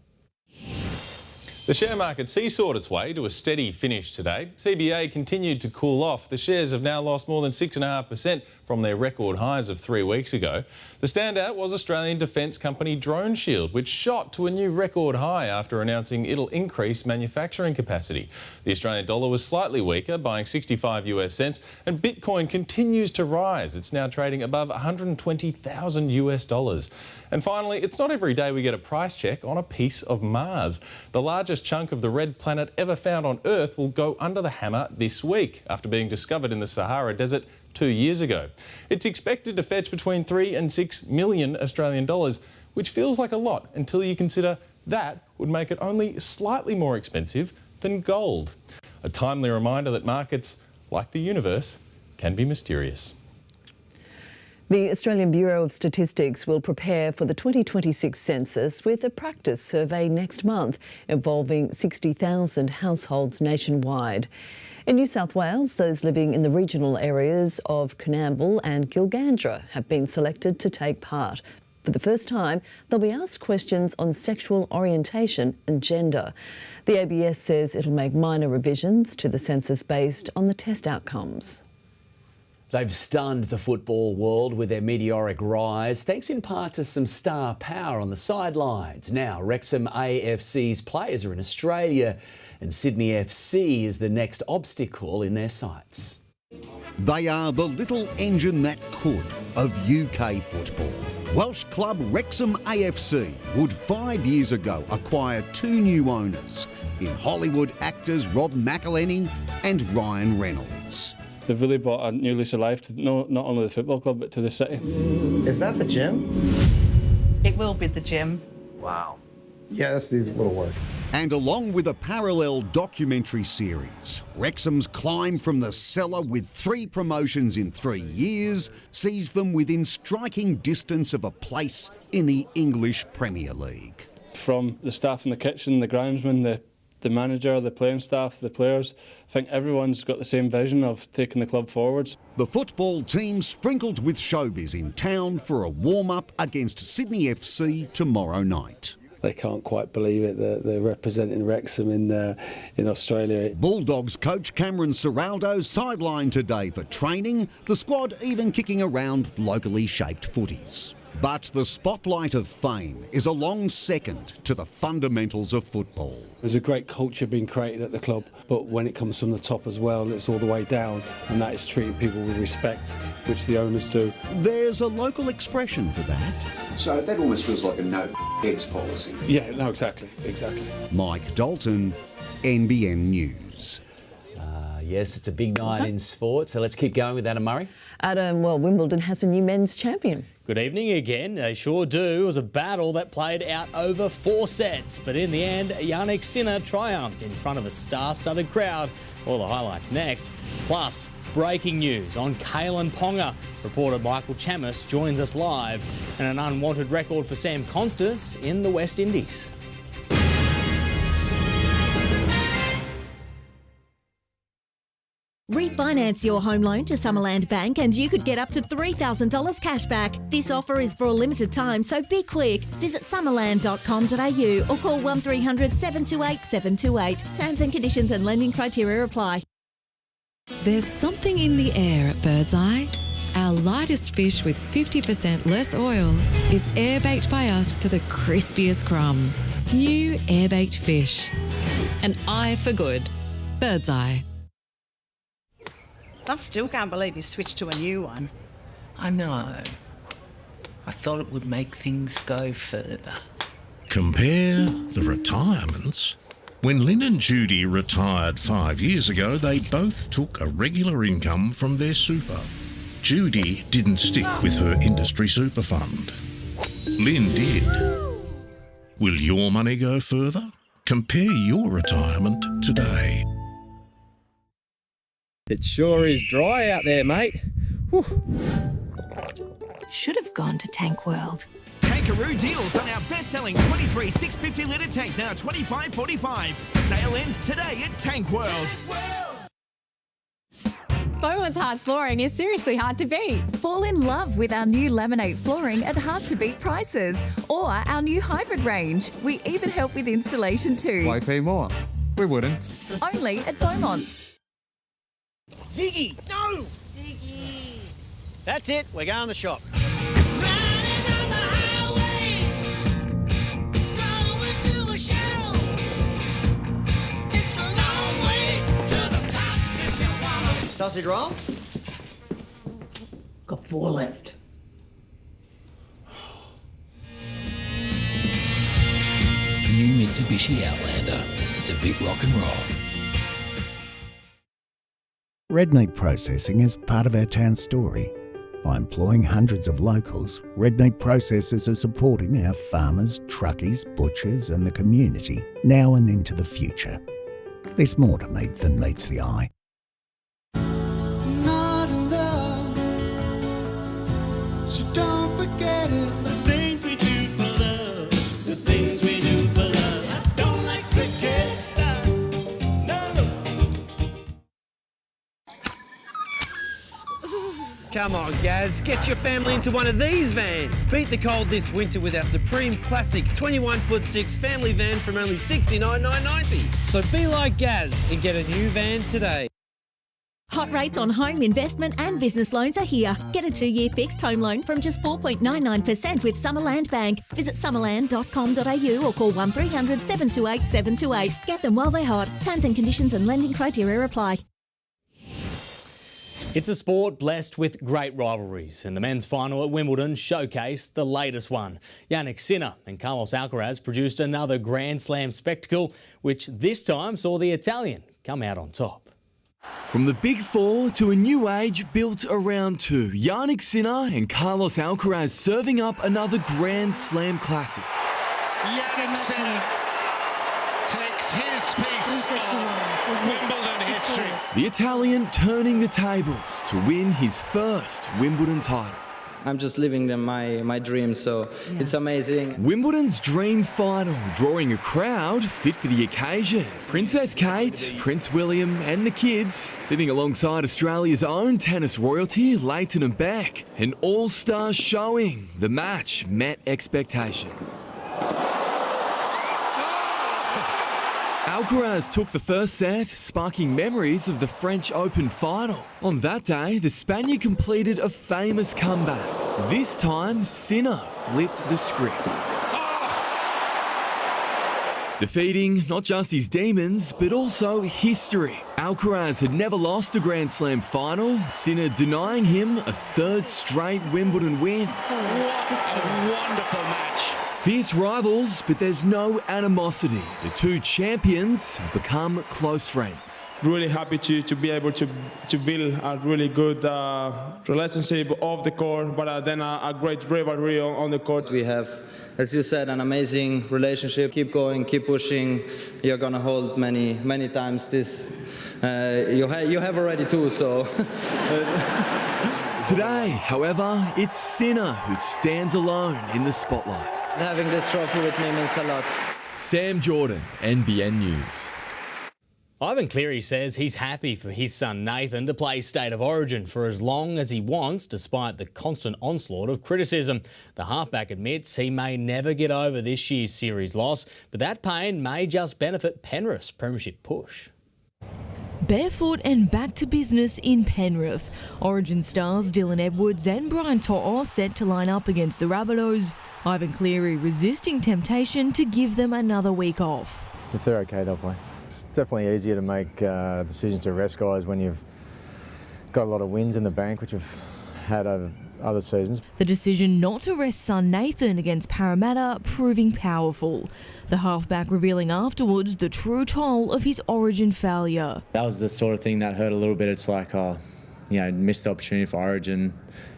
The share market seesawed its way to a steady finish today. CBA continued to cool off. The shares have now lost more than 6.5% from their record highs of 3 weeks ago. The standout was Australian defence company Drone Shield, which shot to a new record high after announcing it'll increase manufacturing capacity. The Australian dollar was slightly weaker, buying 65 US cents, and Bitcoin continues to rise. It's now trading above 120,000 US dollars. And finally, it's not every day we get a price check on a piece of Mars. The largest chunk of the red planet ever found on Earth will go under the hammer this week after being discovered in the Sahara Desert 2 years ago. It's expected to fetch between 3 and 6 million Australian dollars, which feels like a lot until you consider that would make it only slightly more expensive than gold. A timely reminder that markets, like the universe, can be mysterious. The Australian Bureau of Statistics will prepare for the 2026 census with a practice survey next month involving 60,000 households nationwide. In New South Wales, those living in the regional areas of Coonamble and Gilgandra have been selected to take part. For the first time, they'll be asked questions on sexual orientation and gender. The ABS says it'll make minor revisions to the census based on the test outcomes. They've stunned the football world with their meteoric rise, thanks in part to some star power on the sidelines. Now, Wrexham AFC's players are in Australia, and Sydney FC is the next obstacle in their sights. They are the little engine that could of UK football. Welsh club Wrexham AFC would 5 years ago acquire 2 new owners in Hollywood actors Rob McElhenney and Ryan Reynolds. They've really brought a new lease of life to not only the football club but to the city. Is that the gym? It will be the gym. Wow. Yeah, this needs a little work. And along with a parallel documentary series, Wrexham's climb from the cellar with 3 promotions in 3 years sees them within striking distance of a place in the English Premier League. From the staff in the kitchen, the groundsman, the manager, the playing staff, the players, I think everyone's got the same vision of taking the club forwards. The football team sprinkled with showbiz in town for a warm-up against Sydney FC tomorrow night. They can't quite believe it that they're representing Wrexham in Australia. Bulldogs coach Cameron Ciraldo sidelined today for training, the squad even kicking around locally shaped footies. But the spotlight of fame is a long second to the fundamentals of football. There's a great culture being created at the club, but when it comes from the top as well, it's all the way down, and that is treating people with respect, which the owners do. There's a local expression for that. So that almost feels like a no heads policy. Yeah, no, exactly. Mike Dalton, NBN News. Yes, it's a big night in sport, so let's keep going with Adam Murray. Adam, well, Wimbledon has a new men's champion. Good evening again. They sure do. It was a battle that played out over 4 sets, but in the end, Jannik Sinner triumphed in front of a star-studded crowd. All the highlights next. Plus, breaking news on Kalen Ponga. Reporter Michael Chammas joins us live, and an unwanted record for Sam Constance in the West Indies. Refinance your home loan to Summerland Bank and you could get up to $3,000 cash back. This offer is for a limited time, so be quick. Visit summerland.com.au or call 1300 728 728. Terms and conditions and lending criteria apply. There's something in the air at Birdseye. Our lightest fish with 50% less oil is air-baked by us for the crispiest crumb. New air-baked fish. An eye for good. Birdseye. I still can't believe you switched to a new one. I know. I thought it would make things go further. Compare the retirements. When Lynn and Judy retired 5 years ago, they both took a regular income from their super. Judy didn't stick with her industry super fund. Lynn did. Will your money go further? Compare your retirement today. It sure is dry out there, mate. Whew. Should have gone to Tank World. Tankaroo deals on our best-selling 23 650-litre tank, now $25.45. Sale ends today at Tank World. Beaumont's hard flooring is seriously hard to beat. Fall in love with our new laminate flooring at hard-to-beat prices, or our new hybrid range. We even help with installation too. Why pay more? We wouldn't. Only at Beaumont's. Ziggy! No! Ziggy! That's it, we're going to the shop. Sausage roll? Got 4 left. New Mitsubishi Outlander. It's a bit rock and roll. Red meat processing is part of our town's story. By employing hundreds of locals, red meat processors are supporting our farmers, truckies, butchers and the community now and into the future. There's more to meet than meets the eye. Not in love, so don't forget it. The things we do for love, the things we do for love. I don't like cricket. Come on, Gaz, get your family into one of these vans. Beat the cold this winter with our Supreme Classic 21'6" family van from only $69,990. So be like Gaz and get a new van today. Hot rates on home investment and business loans are here. Get a 2-year fixed home loan from just 4.99% with Summerland Bank. Visit summerland.com.au or call 1300 728 728. Get them while they're hot. Terms and conditions and lending criteria apply. It's a sport blessed with great rivalries, and the men's final at Wimbledon showcased the latest one. Jannik Sinner and Carlos Alcaraz produced another Grand Slam spectacle, which this time saw the Italian come out on top. From the Big Four to a new age built around two, Jannik Sinner and Carlos Alcaraz serving up another Grand Slam classic. Jannik Sinner takes his piece of Wimbledon history. The Italian turning the tables to win his first Wimbledon title. I'm just living my dream, so it's amazing. Wimbledon's dream final, drawing a crowd fit for the occasion. Princess Kate, Prince William and the kids sitting alongside Australia's own tennis royalty, Leighton and Beck. An all-star showing. The match met expectation. Alcaraz took the first set, sparking memories of the French Open final. On that day, the Spaniard completed a famous comeback. This time, Sinner flipped the script. Defeating not just his demons, but also history. Alcaraz had never lost a Grand Slam final, Sinner denying him a third straight Wimbledon win. What a wonderful match. Fierce rivals, but there's no animosity. The two champions have become close friends. Really happy to be able to build a really good relationship off the court, but then a great rivalry on the court. We have, as you said, an amazing relationship. Keep going, keep pushing. You're gonna hold many times this. You have already two, so. Today, however, it's Sinner who stands alone in the spotlight. Having this trophy with me means a lot. Sam Jordan, NBN News. Ivan Cleary says he's happy for his son Nathan to play State of Origin for as long as he wants, despite the constant onslaught of criticism. The halfback admits he may never get over this year's series loss, but that pain may just benefit Penrith's premiership push. Barefoot and back to business in Penrith. Origin stars Dylan Edwards and Brian To'o set to line up against the Rabbitohs. Ivan Cleary resisting temptation to give them another week off. If they're okay, they'll play. It's definitely easier to make decisions to rest guys when you've got a lot of wins in the bank, which we've had over other seasons. The decision not to rest son Nathan against Parramatta proving powerful. The halfback revealing afterwards the true toll of his Origin failure. That was the sort of thing that hurt a little bit. It's like, missed opportunity for Origin.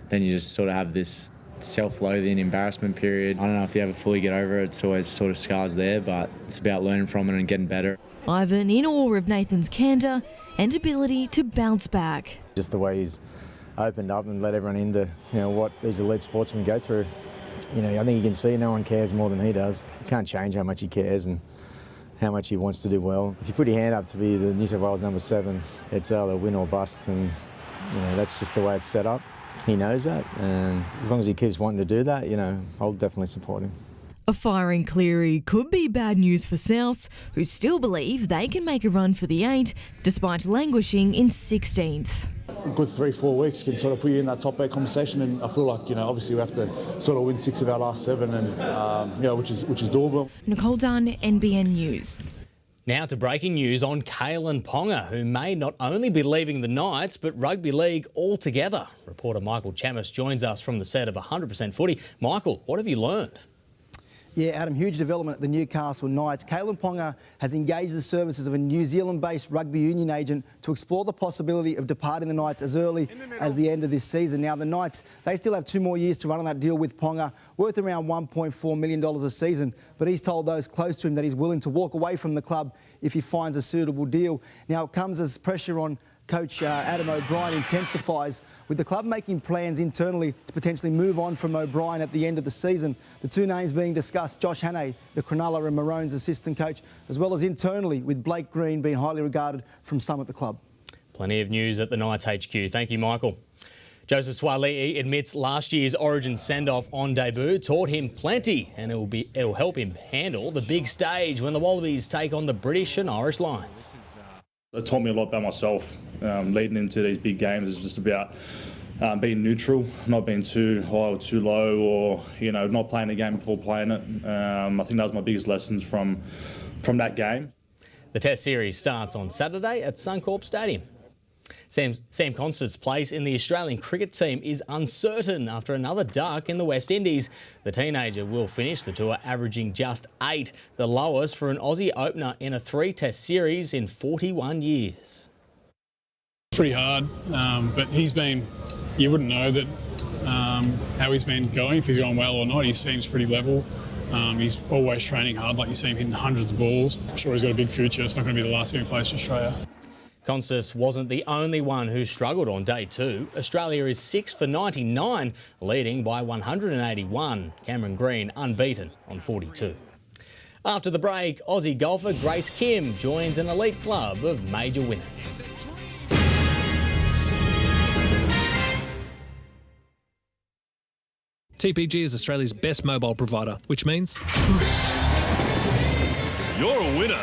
Then you just sort of have this self-loathing, embarrassment period. I don't know if you ever fully get over it. It's always sort of scars there, but it's about learning from it and getting better. Ivan in awe of Nathan's candour and ability to bounce back. Just the way he's opened up and let everyone into what these elite sportsmen go through. I think you can see no one cares more than he does. You can't change how much he cares and how much he wants to do well. If you put your hand up to be the New South Wales number 7, it's either win or bust, and that's just the way it's set up. He knows that, and as long as he keeps wanting to do that, I'll definitely support him. A firing Cleary could be bad news for Souths, who still believe they can make a run for the 8, despite languishing in 16th. A good 3-4 weeks can sort of put you in that top 8 conversation, and I feel like obviously we have to sort of win 6 of our last 7, and which is doable. Nicole Dunn, NBN News. Now to breaking news on Kalen Ponga, who may not only be leaving the Knights, but rugby league altogether. Reporter Michael Chammis joins us from the set of 100% Footy. Michael, what have you learned? Yeah, Adam, huge development at the Newcastle Knights. Kalen Ponga has engaged the services of a New Zealand-based rugby union agent to explore the possibility of departing the Knights as early as the end of this season. Now, the Knights, they still have 2 more years to run on that deal with Ponga, worth around $1.4 million a season. But he's told those close to him that he's willing to walk away from the club if he finds a suitable deal. Now, it comes as pressure on Coach Adam O'Brien intensifies, with the club making plans internally to potentially move on from O'Brien at the end of the season. The 2 names being discussed, Josh Hannay, the Cronulla and Maroons assistant coach, as well as internally, with Blake Green being highly regarded from some at the club. Plenty of news at the Knights HQ. Thank you, Michael. Joseph Swali'i admits last year's Origin send-off on debut taught him plenty, and it'll help him handle the big stage when the Wallabies take on the British and Irish Lions. It taught me a lot about myself leading into these big games. It's just about being neutral, not being too high or too low, or not playing the game before playing it. I think that was my biggest lessons from that game. The Test series starts on Saturday at Suncorp Stadium. Sam Constant's place in the Australian cricket team is uncertain after another duck in the West Indies. The teenager will finish the tour averaging just 8, the lowest for an Aussie opener in a 3-test series in 41 years. Pretty hard, but you wouldn't know that how he's been going, if he's going well or not. He seems pretty level. He's always training hard, like you see him hitting hundreds of balls. I'm sure he's got a big future. It's not going to be the last thing he plays for Australia. Constance wasn't the only one who struggled on day 2. Australia is 6 for 99, leading by 181. Cameron Green unbeaten on 42. After the break, Aussie golfer Grace Kim joins an elite club of major winners. TPG is Australia's best mobile provider, which means... You're a winner.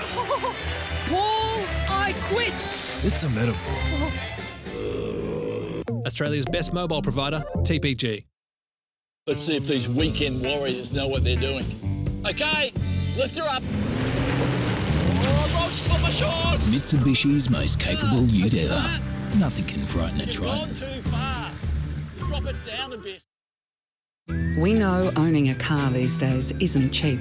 Paul, I quit. It's a metaphor. Australia's best mobile provider, TPG. Let's see if these weekend warriors know what they're doing. Okay, lift her up. Oh, Rob's got my shorts. Mitsubishi's most capable ute ever. Nothing can frighten a You've tribe. gone too far. Drop it down a bit. We know owning a car these days isn't cheap.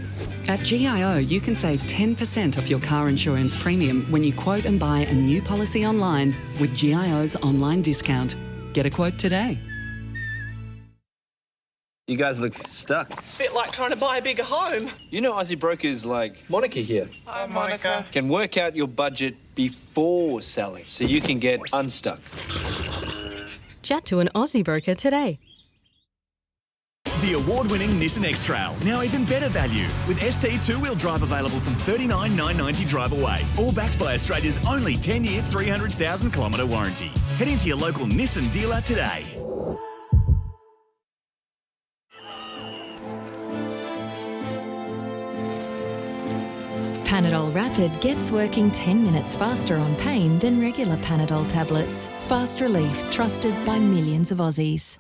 At GIO, you can save 10% off your car insurance premium when you quote and buy a new policy online with GIO's online discount. Get a quote today. You guys look stuck. Bit like trying to buy a bigger home. You know Aussie brokers like Monica here Hi, Monica. can work out your budget before selling so you can get unstuck. Chat to an Aussie broker today. The award-winning Nissan X-Trail, now even better value, with ST two-wheel drive available from $39,990 drive away, all backed by Australia's only 10-year, 300,000-kilometre warranty. Head into your local Nissan dealer today. Panadol Rapid gets working 10 minutes faster on pain than regular Panadol tablets. Fast relief, trusted by millions of Aussies.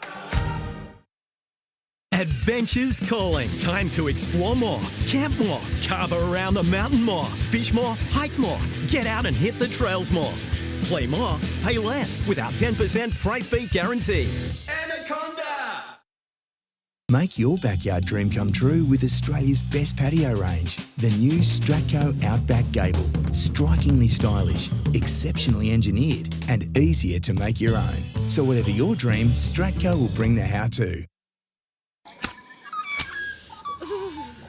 Adventure's calling. Time to explore more, camp more, carve around the mountain more, fish more, hike more, get out and hit the trails more. Play more, pay less with our 10% price beat guarantee. Make your backyard dream come true with Australia's best patio range. The new Stratco Outback Gable. Strikingly stylish, exceptionally engineered, and easier to make your own. So whatever your dream, Stratco will bring the how-to.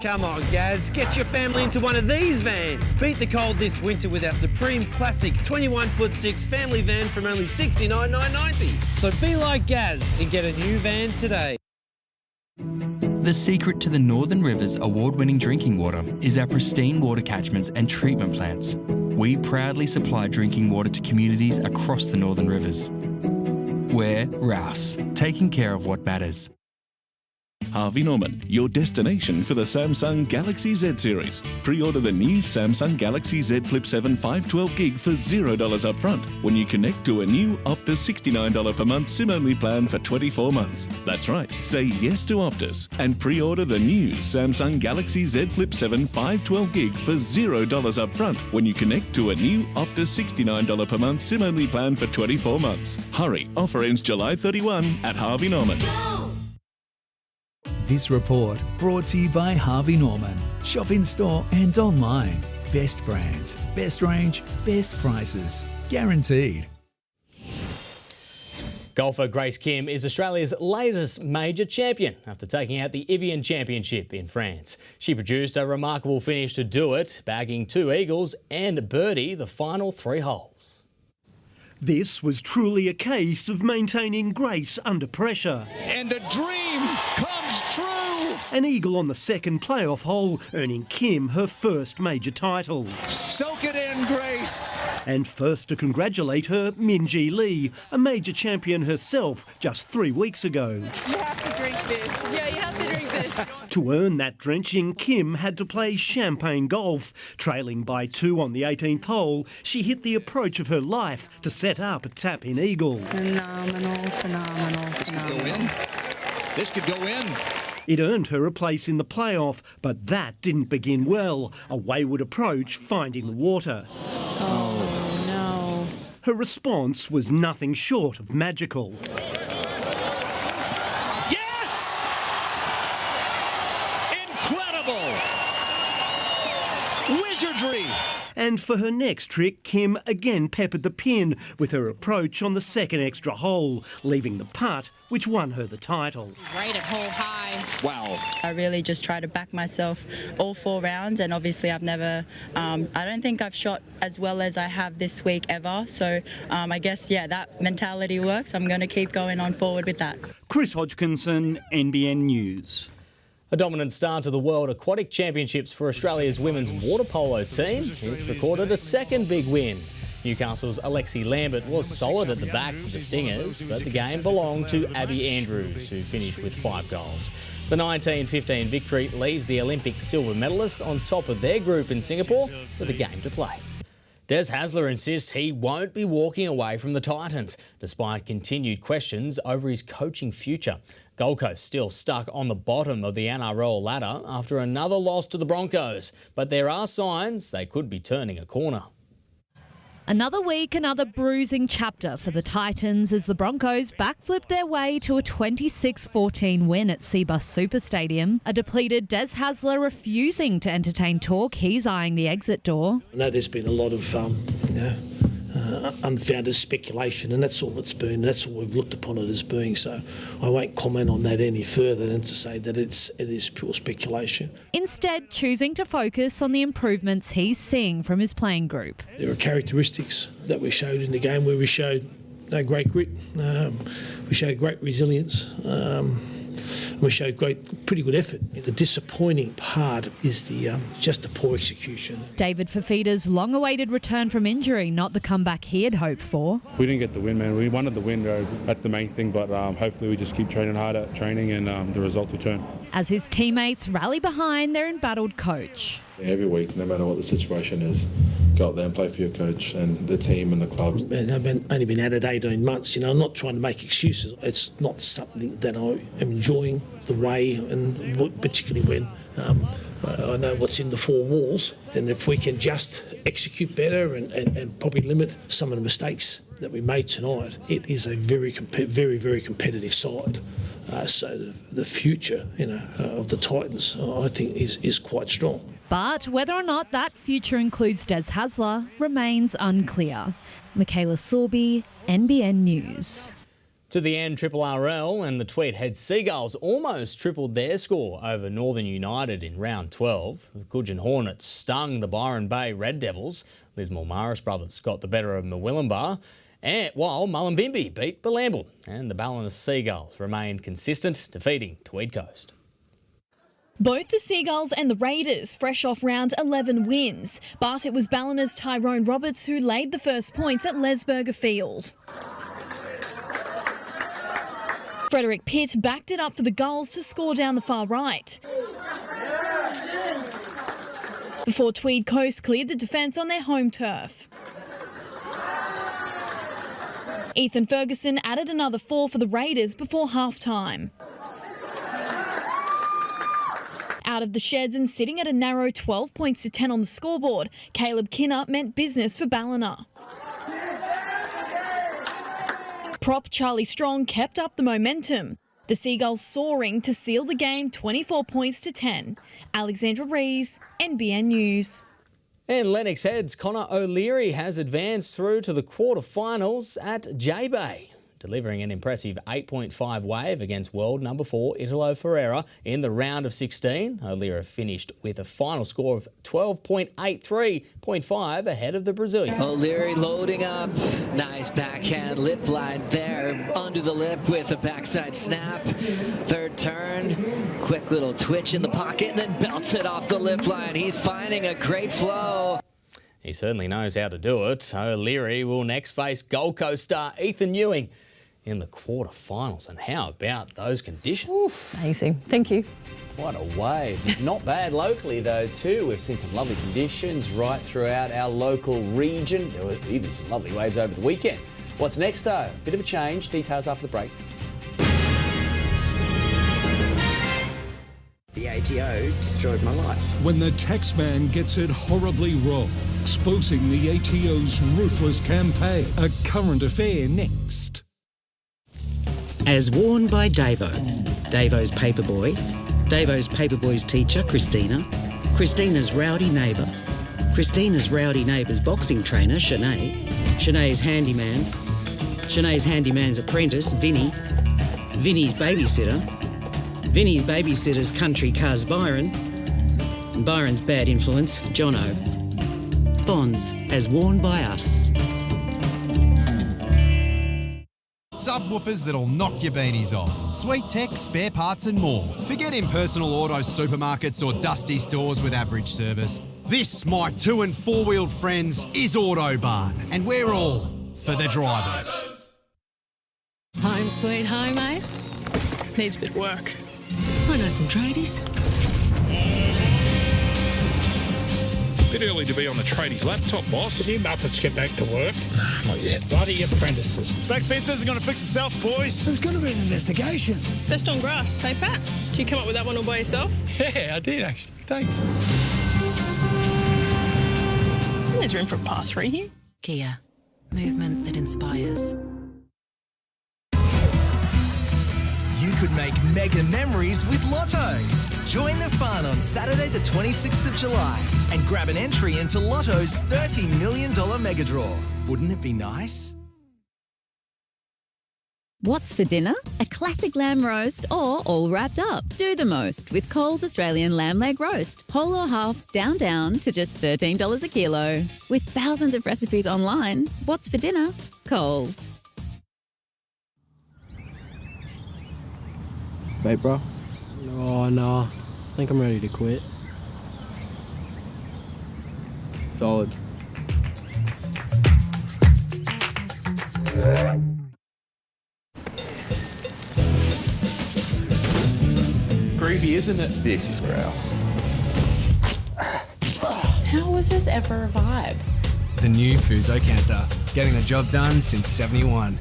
Come on, Gaz, get your family into one of these vans. Beat the cold this winter with our Supreme Classic 21'6" family van from only $69,990. So be like Gaz and get a new van today. The secret to the Northern Rivers award-winning drinking water is our pristine water catchments and treatment plants. We proudly supply drinking water to communities across the Northern Rivers. We're Rouse, taking care of what matters. Harvey Norman, your destination for the Samsung Galaxy Z series. Pre-order the new Samsung Galaxy Z Flip 7 512 gig for $0 upfront when you connect to a new Optus $69 per month SIM-only plan for 24 months. That's right, say yes to Optus and pre-order the new Samsung Galaxy Z Flip 7 512 gig for $0 upfront when you connect to a new Optus $69 per month SIM-only plan for 24 months. Hurry, offer ends July 31 at Harvey Norman. This report brought to you by Harvey Norman. Shop in store and online. Best brands, best range, best prices. Guaranteed. Golfer Grace Kim is Australia's latest major champion after taking out the Evian Championship in France. She produced a remarkable finish to do it, bagging 2 eagles and birdie the final 3 holes. This was truly a case of maintaining grace under pressure. And the dream comes true. An eagle on the second playoff hole, earning Kim her first major title. Soak it in, Grace. And first to congratulate her, Minjee Lee, a major champion herself just 3 weeks ago. You have to drink this. Yeah, you have to drink this. To earn that drenching, Kim had to play champagne golf. Trailing by 2 on the 18th hole, she hit the approach of her life to set up a tap-in eagle. Phenomenal. This could go in. This could go in. It earned her a place in the playoff, but that didn't begin well. A wayward approach finding the water. Oh, no. Her response was nothing short of magical. Yes! Incredible! Wizardry! And for her next trick, Kim again peppered the pin with her approach on the second extra hole, leaving the putt, which won her the title. Right at hole high. Wow. I really just try to back myself all 4 rounds, and obviously I've never, I don't think I've shot as well as I have this week ever. So I guess, yeah, that mentality works. I'm going to keep going on forward with that. Chris Hodgkinson, NBN News. A dominant start to the World Aquatic Championships for Australia's women's water polo team. It's recorded a second big win. Newcastle's Alexi Lambert was solid at the back for the Stingers, but the game belonged to Abby Andrews, who finished with 5 goals. The 19-15 victory leaves the Olympic silver medalists on top of their group in Singapore with a game to play. Des Hasler insists he won't be walking away from the Titans, despite continued questions over his coaching future. Gold Coast still stuck on the bottom of the NRL ladder after another loss to the Broncos, but there are signs they could be turning a corner. Another week, another bruising chapter for the Titans as the Broncos backflipped their way to a 26-14 win at Cbus Super Stadium. A depleted Des Hasler refusing to entertain talk. He's eyeing the exit door. I know there's been a lot of unfounded speculation, and that's all it's been. That's all we've looked upon it as being. So I won't comment on that any further than to say that it is pure speculation. Instead, choosing to focus on the improvements he's seeing from his playing group. There are characteristics that we showed in the game where we showed great grit, we showed great resilience, and we showed pretty good effort. The disappointing part is just the poor execution. David Fafita's long-awaited return from injury, not the comeback he had hoped for. We didn't get the win, man. We wanted the win, though. That's the main thing, but hopefully we just keep training hard at training and the results return. As his teammates rally behind their embattled coach. Every week, no matter what the situation is, go out there and play for your coach and the team and the club. And I've only been at it 18 months. I'm not trying to make excuses. It's not something that I am enjoying the way, and particularly when I know what's in the 4 walls. Then if we can just execute better and probably limit some of the mistakes that we made tonight, it is a very, very competitive side. So the future, of the Titans, I think is quite strong. But whether or not that future includes Des Hasler remains unclear. Michaela Sorby, NBN News. To the end, RRL and the Tweed Head Seagulls almost tripled their score over Northern United in round 12. The Coogin Hornets stung the Byron Bay Red Devils. Lismore Maris brothers got the better of Murwillumbah, while Mullumbimby beat Bellamble. And the Ballina Seagulls remained consistent, defeating Tweed Coast. Both the Seagulls and the Raiders fresh off round 11 wins, but it was Ballina's Tyrone Roberts who laid the first points at Lesburger Field. Frederick Pitt backed it up for the Gulls to score down the far right, before Tweed Coast cleared the defence on their home turf. Ethan Ferguson added another 4 for the Raiders before half-time. Out of the sheds and sitting at a narrow 12 points to 10 on the scoreboard, Caleb Kinner meant business for Ballina. Prop Charlie Strong kept up the momentum. The Seagulls soaring to seal the game 24 points to 10. Alexandra Rees, NBN News. And Lennox Head's Connor O'Leary has advanced through to the quarterfinals at J-Bay, delivering an impressive 8.5 wave against world number 4 Italo Ferreira in the round of 16. O'Leary finished with a final score of 12.83.5 ahead of the Brazilian. O'Leary loading up. Nice backhand lip line there. Under the lip with a backside snap. Third turn. Quick little twitch in the pocket and then belts it off the lip line. He's finding a great flow. He certainly knows how to do it. O'Leary will next face Gold Coast star Ethan Ewing in the quarterfinals. And how about those conditions? Oof, amazing. Thank you. What a wave. Not bad locally though too. We've seen some lovely conditions right throughout our local region. There were even some lovely waves over the weekend. What's next though? Bit of a change. Details after the break. The ATO destroyed my life. When the taxman gets it horribly wrong, exposing the ATO's ruthless campaign. A current affair next. As worn by Davo, Davo's paperboy, Davo's paperboy's teacher, Christina, Christina's rowdy neighbour, Christina's rowdy neighbour's boxing trainer, Shanae, Shanae's handyman, Shanae's handyman's apprentice, Vinny, Vinny's babysitter, Vinny's babysitter's country cuz, Byron, and Byron's bad influence, Jono. Bonds, as worn by us. Subwoofers that'll knock your beanies off. Sweet tech, spare parts and more. Forget impersonal auto supermarkets or dusty stores with average service. This, my 2- and 4-wheeled friends, is Autobarn, and we're all for the drivers. Home sweet home, eh? Needs a bit of work. I know some tradies. Bit early to be on the tradies' laptop, boss. You Muppets get back to work. Not yet. Bloody apprentices. Back fence isn't going to fix itself, boys. There's going to be an investigation. Best on grass, hey Pat? Did you come up with that one all by yourself? Yeah, I did actually. Thanks. There's room for a par 3 here. Kia, movement that inspires. You could make mega memories with Lotto. Join the fun on Saturday the 26th of July and grab an entry into Lotto's $30 million mega draw. Wouldn't it be nice? What's for dinner? A classic lamb roast or all wrapped up? Do the most with Coles Australian lamb leg roast. Whole or half, down to just $13 a kilo. With thousands of recipes online, what's for dinner? Coles. Vape, bro? Oh, no. I think I'm ready to quit. Solid. Groovy, isn't it? This is grouse. How was this ever a vibe? The new Fuso Canter. Getting the job done since 71.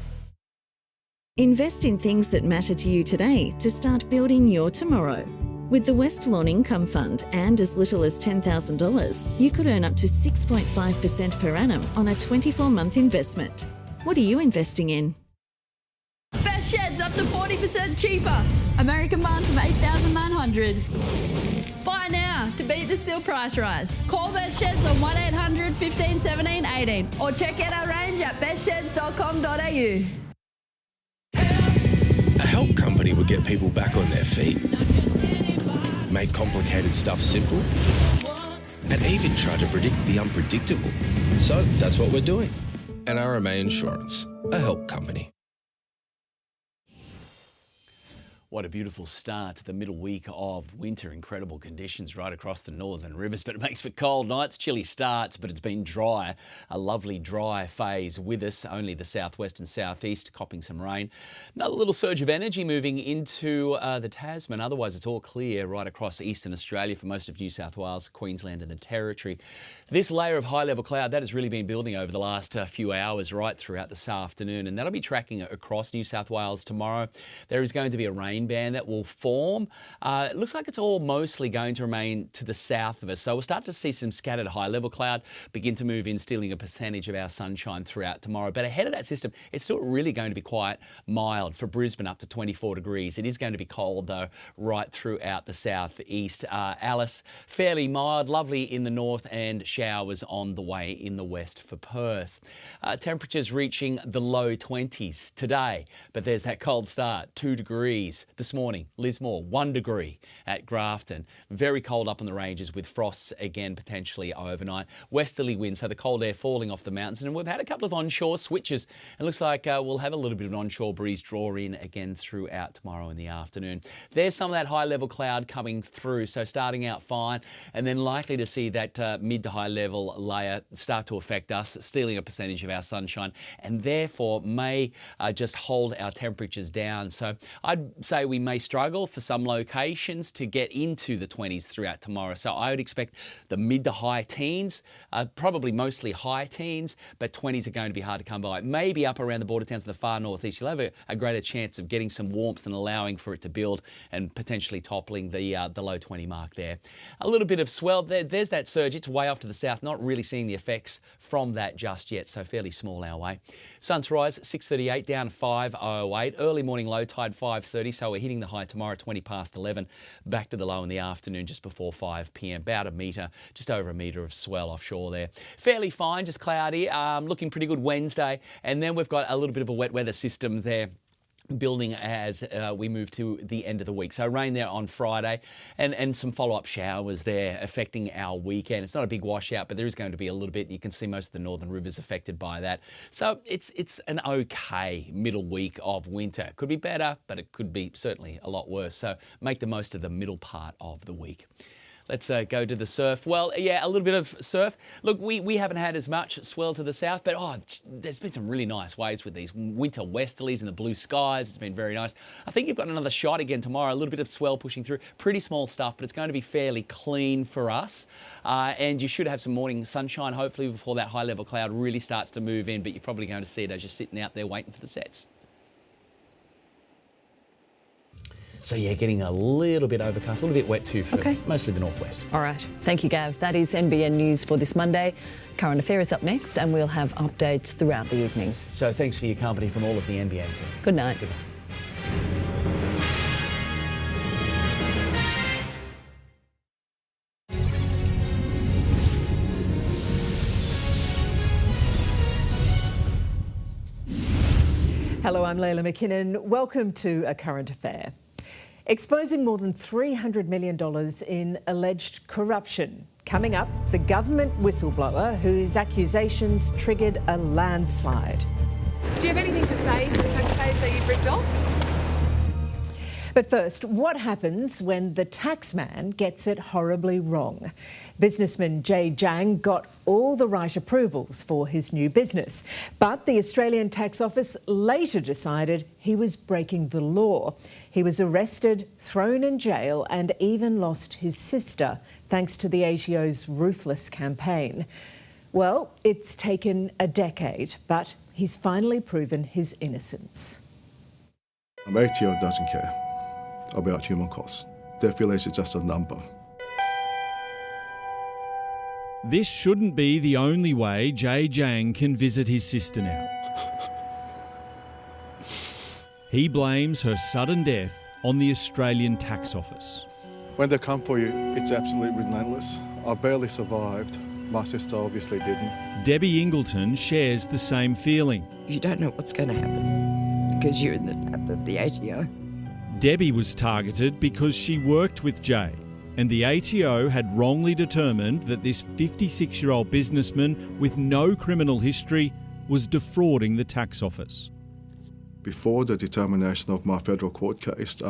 Invest in things that matter to you today to start building your tomorrow. With the West Lawn Income Fund and as little as $10,000, you could earn up to 6.5% per annum on a 24-month investment. What are you investing in? Best sheds up to 40% cheaper. American Barns from $8,900. Buy now to beat the steel price rise. Call Best Sheds on 1800 15 17 18 or check out our range at bestsheds.com.au. A help company would get people back on their feet, make complicated stuff simple, and even try to predict the unpredictable. So that's what we're doing. NRMA Insurance, a help company. What a beautiful start to the middle week of winter. Incredible conditions right across the northern rivers, but it makes for cold nights, chilly starts, but it's been dry. A lovely dry phase with us. Only the southwest and southeast copping some rain. Another little surge of energy moving into the Tasman. Otherwise, it's all clear right across eastern Australia for most of New South Wales, Queensland and the Territory. This layer of high-level cloud, that has really been building over the last few hours right throughout this afternoon, and that'll be tracking across New South Wales tomorrow. There is going to be a rain rain band that will form. It looks like it's all mostly going to remain to the south of us. So we'll start to see some scattered high-level cloud begin to move in, stealing a percentage of our sunshine throughout tomorrow. But ahead of that system, it's still really going to be quite mild. For Brisbane, up to 24 degrees. It is going to be cold, though, right throughout the southeast. Alice, fairly mild, lovely in the north, and showers on the way in the west for Perth. Temperatures reaching the low 20s today, but there's that cold start, 2 degrees this morning. Lismore, 1 degree at Grafton. Very cold up on the ranges with frosts again potentially overnight. Westerly winds, so the cold air falling off the mountains, and we've had a couple of onshore switches. It looks like we'll have a little bit of an onshore breeze draw in again throughout tomorrow in the afternoon. There's some of that high level cloud coming through, so starting out fine, and then likely to see that mid to high level layer start to affect us, stealing a percentage of our sunshine, and therefore may just hold our temperatures down. So I'd say we may struggle for some locations to get into the 20s throughout tomorrow. So I would expect the mid to high teens, probably mostly high teens, but 20s are going to be hard to come by. Maybe up around the border towns in the far northeast, you'll have a greater chance of getting some warmth and allowing for it to build and potentially toppling the low 20 mark there. A little bit of swell. There's that surge. It's way off to the south, not really seeing the effects from that just yet, so fairly small our way. Sunrise 6:38, down 5:08. Early morning low tide 5:30, so we're hitting the high tomorrow 20 past 11. Back to the low in the afternoon just before 5 p.m. About a metre, just over a metre of swell offshore there. Fairly fine, just cloudy. Looking pretty good Wednesday, and then we've got a little bit of a wet weather system there building as we move to the end of the week. So rain there on Friday and some follow-up showers there affecting our weekend. It's not a big washout, but there is going to be a little bit. You can see most of the northern rivers affected by that. So it's an okay middle week of winter. Could be better, but it could be certainly a lot worse. So make the most of the middle part of the week. Let's go to the surf. Well, yeah, a little bit of surf. Look, we haven't had as much swell to the south, but there's been some really nice waves with these winter westerlies and the blue skies. It's been very nice. I think you've got another shot again tomorrow, a little bit of swell pushing through. Pretty small stuff, but it's going to be fairly clean for us. And you should have some morning sunshine, hopefully, before that high-level cloud really starts to move in, but you're probably going to see it as you're sitting out there waiting for the sets. So yeah, getting a little bit overcast, a little bit wet too for mostly the northwest. All right. Thank you, Gav. That is NBN News for this Monday. Current Affairs up next, and we'll have updates throughout the evening. So thanks for your company from all of the NBN team. Good night. Good night. Hello, I'm Leila McKinnon. Welcome to A Current Affair. Exposing more than $300 million in alleged corruption. Coming up, the government whistleblower whose accusations triggered a landslide. Do you have anything to say to the taxpayers that you've ripped off? But first, what happens when the taxman gets it horribly wrong? Businessman Jay Zhang got all the right approvals for his new business, but the Australian Tax Office later decided he was breaking the law. He was arrested, thrown in jail, and even lost his sister, thanks to the ATO's ruthless campaign. Well, it's taken a decade, but he's finally proven his innocence. ATO doesn't care about human costs. They feel it's just a number. This shouldn't be the only way Jay Zhang can visit his sister now. He blames her sudden death on the Australian Tax Office. When they come for you, it's absolutely relentless. I barely survived. My sister obviously didn't. Debbie Ingleton shares the same feeling. You don't know what's going to happen because you're in the lap of the ATO. Debbie was targeted because she worked with Jay, and the ATO had wrongly determined that this 56-year-old businessman with no criminal history was defrauding the tax office. Before the determination of my federal court case,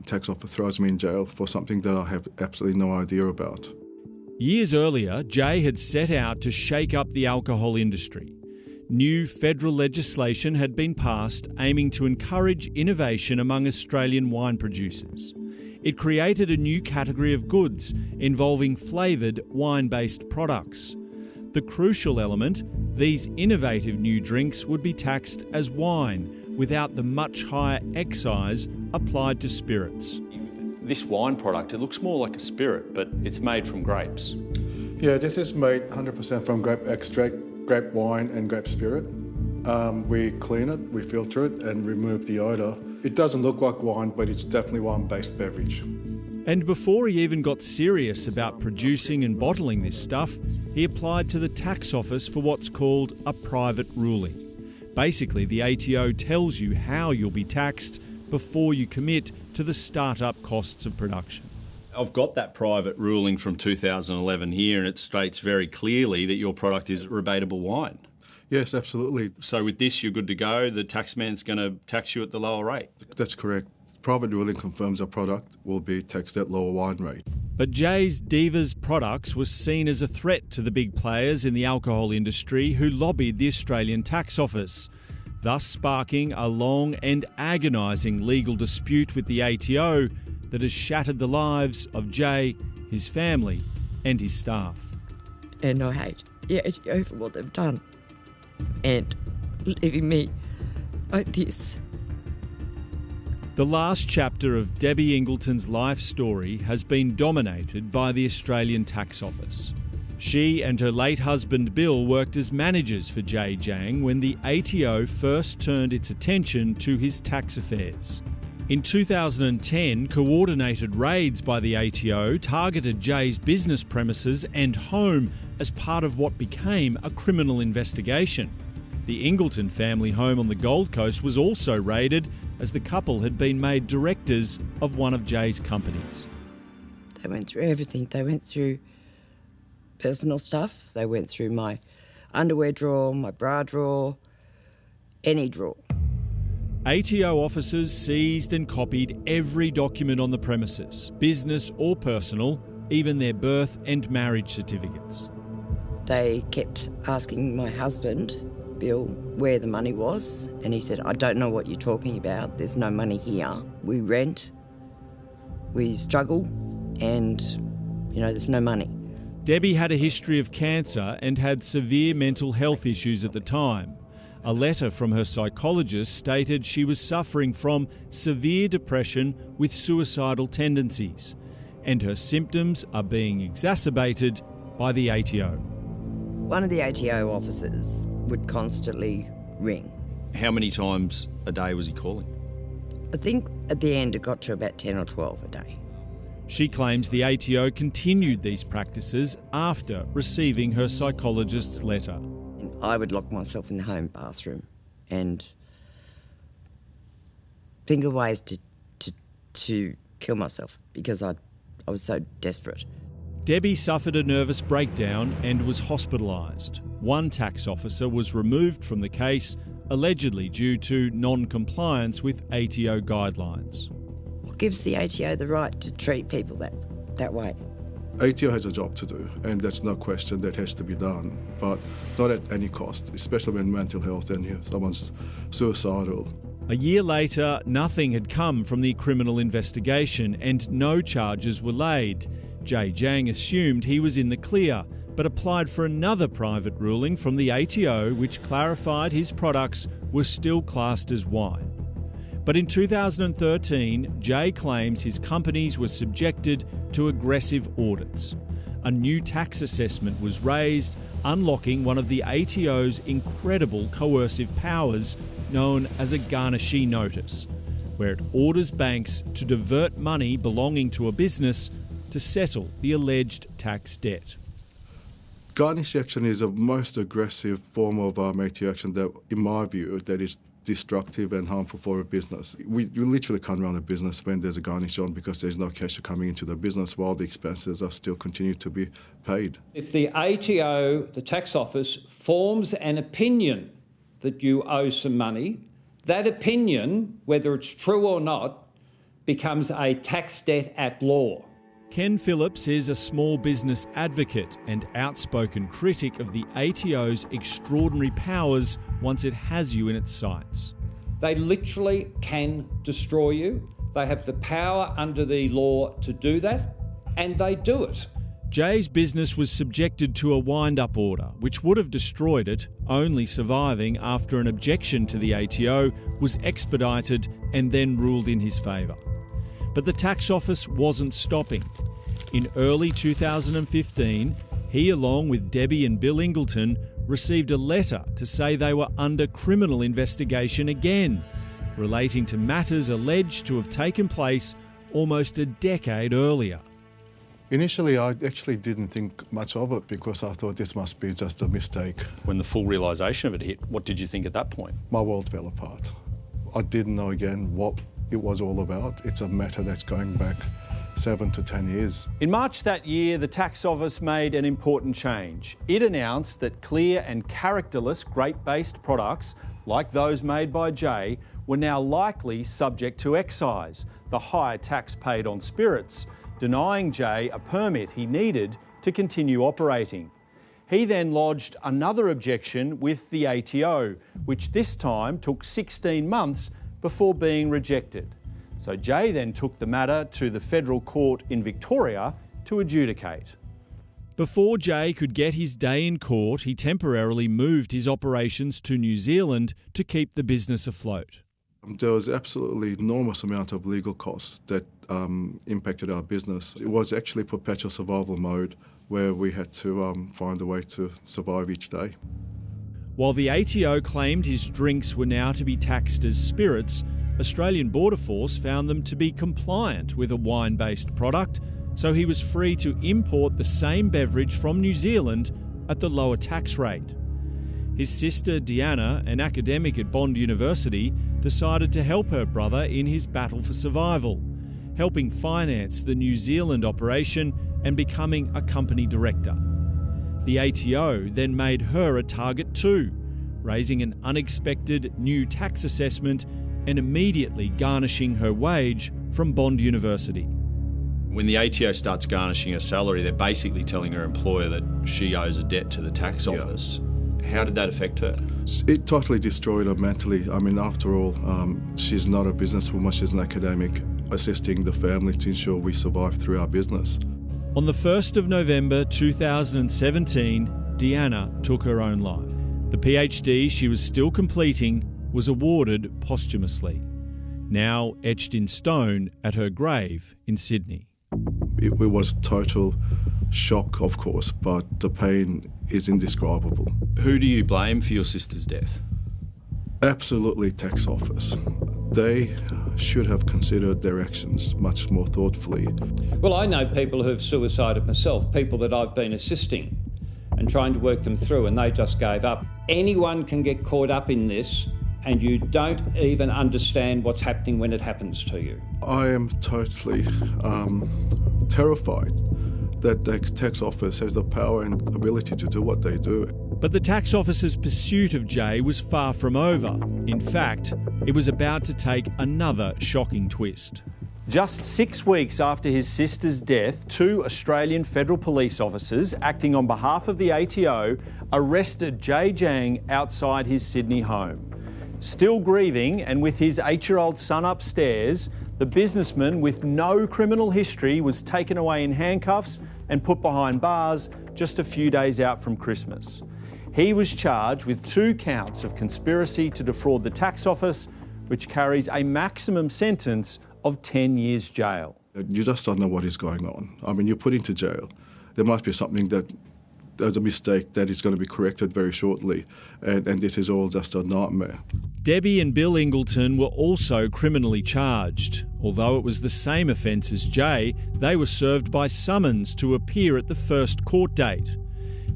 tax office throws me in jail for something that I have absolutely no idea about. Years earlier, Jay had set out to shake up the alcohol industry. New federal legislation had been passed aiming to encourage innovation among Australian wine producers. It created a new category of goods involving flavoured wine-based products. The crucial element, these innovative new drinks would be taxed as wine without the much higher excise applied to spirits. This wine product, it looks more like a spirit, but it's made from grapes. Yeah, this is made 100% from grape extract, grape wine and grape spirit. We clean it, we filter it and remove the odour. It doesn't look like wine, but it's definitely wine-based beverage. And before he even got serious about producing and bottling this stuff, he applied to the tax office for what's called a private ruling. Basically, the ATO tells you how you'll be taxed before you commit to the start-up costs of production. I've got that private ruling from 2011 here, and it states very clearly that your product is rebatable wine. Yes, absolutely. So with this, you're good to go. The taxman's going to tax you at the lower rate. That's correct. Private ruling confirms our product will be taxed at lower wine rate. But Jay's Divas products was seen as a threat to the big players in the alcohol industry who lobbied the Australian Tax Office, thus sparking a long and agonising legal dispute with the ATO that has shattered the lives of Jay, his family and his staff. And I hate the ATO for what they've done and leaving me like this. The last chapter of Debbie Ingleton's life story has been dominated by the Australian Tax Office. She and her late husband Bill worked as managers for Jay Jang when the ATO first turned its attention to his tax affairs. In 2010, coordinated raids by the ATO targeted Jay's business premises and home as part of what became a criminal investigation. The Ingleton family home on the Gold Coast was also raided as the couple had been made directors of one of Jay's companies. They went through everything. They went through personal stuff. They went through my underwear drawer, my bra drawer, any drawer. ATO officers seized and copied every document on the premises, business or personal, even their birth and marriage certificates. They kept asking my husband, Bill, where the money was, and he said, I don't know what you're talking about. There's no money here. We rent, we struggle, and, there's no money. Debbie had a history of cancer and had severe mental health issues at the time. A letter from her psychologist stated she was suffering from severe depression with suicidal tendencies, and her symptoms are being exacerbated by the ATO. One of the ATO officers would constantly ring. How many times a day was he calling? I think at the end it got to about 10 or 12 a day. She claims the ATO continued these practices after receiving her psychologist's letter. I would lock myself in the home bathroom and think of ways to kill myself because I was so desperate. Debbie suffered a nervous breakdown and was hospitalised. One tax officer was removed from the case, allegedly due to non-compliance with ATO guidelines. What gives the ATO the right to treat people that way? ATO has a job to do, and that's no question that has to be done, but not at any cost, especially when mental health and someone's suicidal. A year later, nothing had come from the criminal investigation and no charges were laid. Jay Jang assumed he was in the clear, but applied for another private ruling from the ATO which clarified his products were still classed as wine. But in 2013, Jay claims his companies were subjected to aggressive audits. A new tax assessment was raised, unlocking one of the ATO's incredible coercive powers known as a garnishee notice, where it orders banks to divert money belonging to a business to settle the alleged tax debt. Garnish action is a most aggressive form of ATO action that, in my view, that is destructive and harmful for a business. We literally can't run a business when there's a garnish on because there's no cash coming into the business while the expenses are still continue to be paid. If the ATO, the tax office, forms an opinion that you owe some money, that opinion, whether it's true or not, becomes a tax debt at law. Ken Phillips is a small business advocate and outspoken critic of the ATO's extraordinary powers once it has you in its sights. They literally can destroy you. They have the power under the law to do that, and they do it. Jay's business was subjected to a wind-up order, which would have destroyed it only surviving after an objection to the ATO was expedited and then ruled in his favour. But the tax office wasn't stopping. In early 2015, he, along with Debbie and Bill Ingleton, received a letter to say they were under criminal investigation again, relating to matters alleged to have taken place almost a decade earlier. Initially, I actually didn't think much of it because I thought this must be just a mistake. When the full realisation of it hit, what did you think at that point? My world fell apart. I didn't know again what it was all about. It's a matter that's going back 7 to 10 years. In March that year, the tax office made an important change. It announced that clear and characterless grape-based products, like those made by Jay, were now likely subject to excise, the high tax paid on spirits, denying Jay a permit he needed to continue operating. He then lodged another objection with the ATO, which this time took 16 months before being rejected. So Jay then took the matter to the federal court in Victoria to adjudicate. Before Jay could get his day in court, he temporarily moved his operations to New Zealand to keep the business afloat. There was absolutely enormous amount of legal costs that impacted our business. It was actually perpetual survival mode where we had to find a way to survive each day. While the ATO claimed his drinks were now to be taxed as spirits, Australian Border Force found them to be compliant with a wine-based product, so he was free to import the same beverage from New Zealand at the lower tax rate. His sister Deanna, an academic at Bond University, decided to help her brother in his battle for survival, helping finance the New Zealand operation and becoming a company director. The ATO then made her a target too, raising an unexpected new tax assessment and immediately garnishing her wage from Bond University. When the ATO starts garnishing her salary, they're basically telling her employer that she owes a debt to the tax office. How did that affect her? It totally destroyed her mentally. I mean, after all, she's not a businesswoman, she's an academic assisting the family to ensure we survive through our business. On the 1st of November 2017, Deanna took her own life. The PhD she was still completing was awarded posthumously, now etched in stone at her grave in Sydney. It was total shock, of course, but the pain is indescribable. Who do you blame for your sister's death? Absolutely tax office. They should have considered their actions much more thoughtfully. Well, I know people who have suicided myself, people that I've been assisting and trying to work them through, and they just gave up. Anyone can get caught up in this, and you don't even understand what's happening when it happens to you. I am totally terrified that the tax office has the power and ability to do what they do. But the tax office's pursuit of Jay was far from over. In fact, it was about to take another shocking twist. Just 6 weeks after his sister's death, 2 Australian federal police officers, acting on behalf of the ATO, arrested Jay Jang outside his Sydney home. Still grieving and with his 8-year-old son upstairs, the businessman with no criminal history was taken away in handcuffs and put behind bars just a few days out from Christmas. He was charged with 2 counts of conspiracy to defraud the tax office, which carries a maximum sentence of 10 years jail. You just don't know what is going on. I mean, you're put into jail. There must be something that there's a mistake that is going to be corrected very shortly, and this is all just a nightmare. Debbie and Bill Ingleton were also criminally charged. Although it was the same offence as Jay, they were served by summons to appear at the first court date.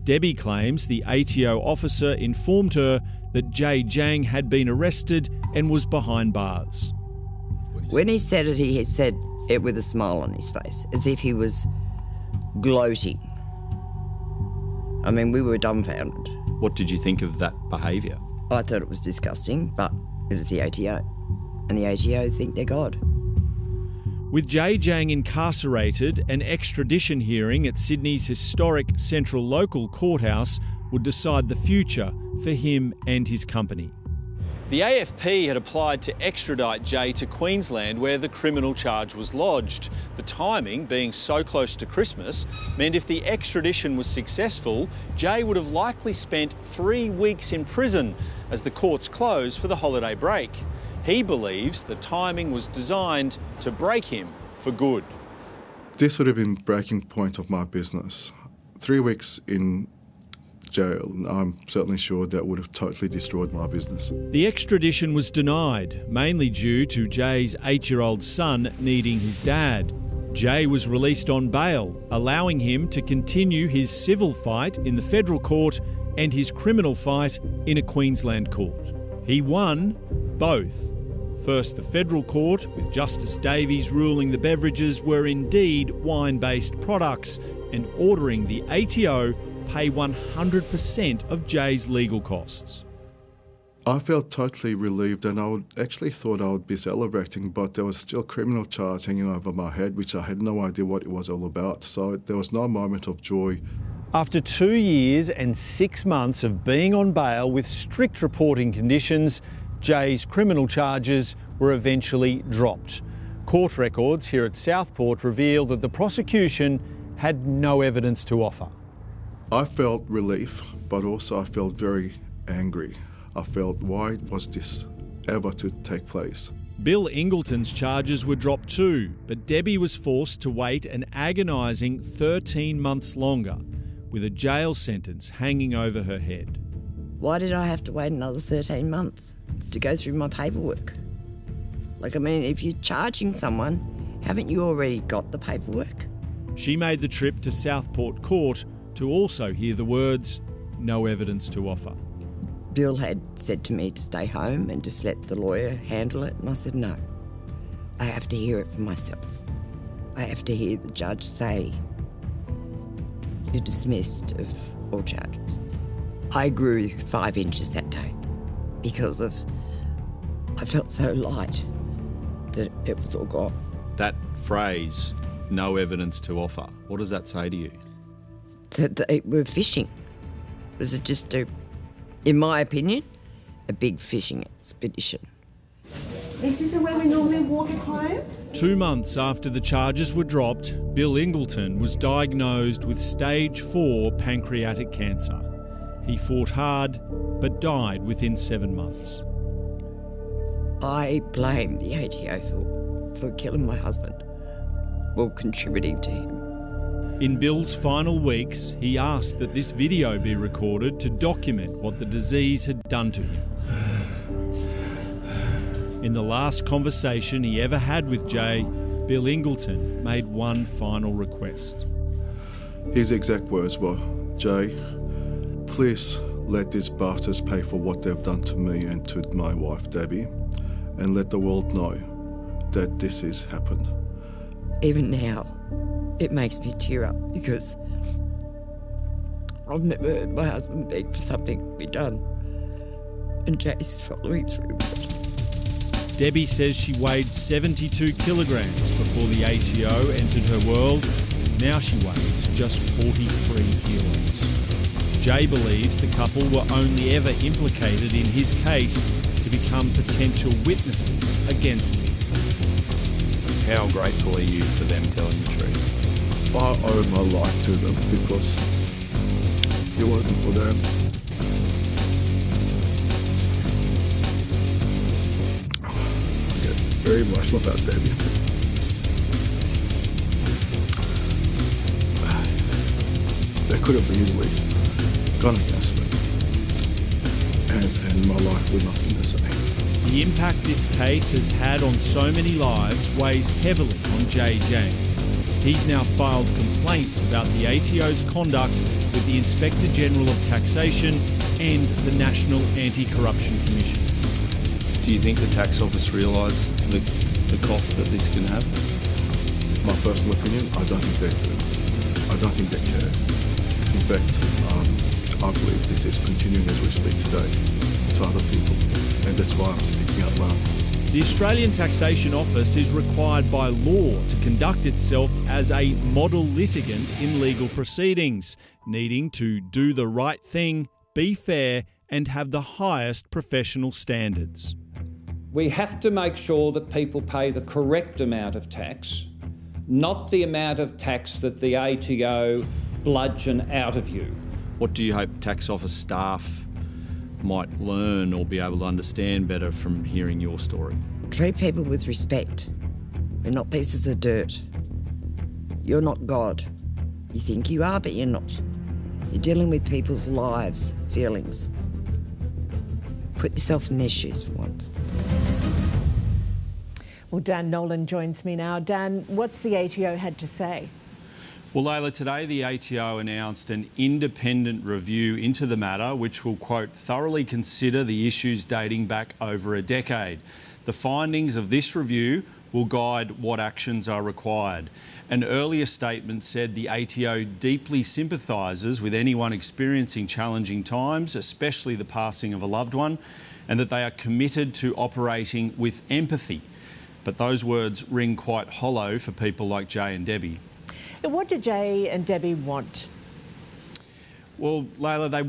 Debbie claims the ATO officer informed her that Jay Jang had been arrested and was behind bars. When he said it, he said it with a smile on his face, as if he was gloating. I mean, we were dumbfounded. What did you think of that behaviour? I thought it was disgusting, but it was the ATO. And the ATO think they're God. With Jay Jang incarcerated, an extradition hearing at Sydney's historic Central Local Courthouse would decide the future for him and his company. The AFP had applied to extradite Jay to Queensland where the criminal charge was lodged. The timing, being so close to Christmas, meant if the extradition was successful, Jay would have likely spent 3 weeks in prison as the courts closed for the holiday break. He believes the timing was designed to break him for good. This would have been the breaking point of my business. 3 weeks in jail, I'm certainly sure that would have totally destroyed my business. The extradition was denied, mainly due to Jay's 8-year-old son needing his dad. Jay was released on bail, allowing him to continue his civil fight in the federal court and his criminal fight in a Queensland court. He won both. First, the federal court, with Justice Davies ruling the beverages were indeed wine-based products and ordering the ATO pay 100% of Jay's legal costs. I felt totally relieved, and I actually thought I would be celebrating, but there was still a criminal charge hanging over my head, which I had no idea what it was all about. So there was no moment of joy. After 2 years and 6 months of being on bail with strict reporting conditions, Jay's criminal charges were eventually dropped. Court records here at Southport reveal that the prosecution had no evidence to offer. I felt relief, but also I felt very angry. I felt, why was this ever to take place? Bill Ingleton's charges were dropped too, but Debbie was forced to wait an agonising 13 months longer, with a jail sentence hanging over her head. Why did I have to wait another 13 months to go through my paperwork? If you're charging someone, haven't you already got the paperwork? She made the trip to Southport Court to also hear the words, no evidence to offer. Bill had said to me to stay home and just let the lawyer handle it, and I said no. I have to hear it for myself. I have to hear the judge say, you're dismissed of all charges. I grew 5 inches that day because I felt so light that it was all gone. That phrase, no evidence to offer, what does that say to you? That they were fishing. Was it just in my opinion, a big fishing expedition? This is the way we normally walk at home? 2 months after the charges were dropped, Bill Ingleton was diagnosed with stage 4 pancreatic cancer. He fought hard, but died within 7 months. I blame the ATO for killing my husband, or contributing to him. In Bill's final weeks, he asked that this video be recorded to document what the disease had done to him. In the last conversation he ever had with Jay, Bill Ingleton made one final request. His exact words were, Jay, please let these bastards pay for what they've done to me and to my wife, Debbie, and let the world know that this has happened. Even now, it makes me tear up because I've never heard my husband beg for something to be done, and Jay's following through with it. Debbie says she weighed 72 kilograms before the ATO entered her world. Now she weighs just 43 kilos. Jay believes the couple were only ever implicated in his case to become potential witnesses against him. How grateful are you for them telling the truth? I owe my life to them because it wasn't for them. I get very emotional about Debbie. They could have easily gone against me, and my life would not be the same. The impact this case has had on so many lives weighs heavily on Jay Jang. He's now filed complaints about the ATO's conduct with the Inspector General of Taxation and the National Anti-Corruption Commission. Do you think the tax office realise the cost that this can have? My personal opinion, I don't think they do. I don't think they care. In fact, I believe this is continuing as we speak today to other people, and that's why I'm speaking out loud. The Australian Taxation Office is required by law to conduct itself as a model litigant in legal proceedings, needing to do the right thing, be fair and have the highest professional standards. We have to make sure that people pay the correct amount of tax, not the amount of tax that the ATO bludgeon out of you. What do you hope tax office staff might learn or be able to understand better from hearing your story? Treat people with respect. We're not pieces of dirt. You're not God. You think you are, but you're not. You're dealing with people's lives, feelings. Put yourself in their shoes for once. Well, Dan Nolan joins me now. Dan, what's the ATO had to say? Well, Layla, today the ATO announced an independent review into the matter which will, quote, thoroughly consider the issues dating back over a decade. The findings of this review will guide what actions are required. An earlier statement said the ATO deeply sympathises with anyone experiencing challenging times, especially the passing of a loved one, and that they are committed to operating with empathy. But those words ring quite hollow for people like Jay and Debbie. What do Jay and Debbie want? Well, Layla, they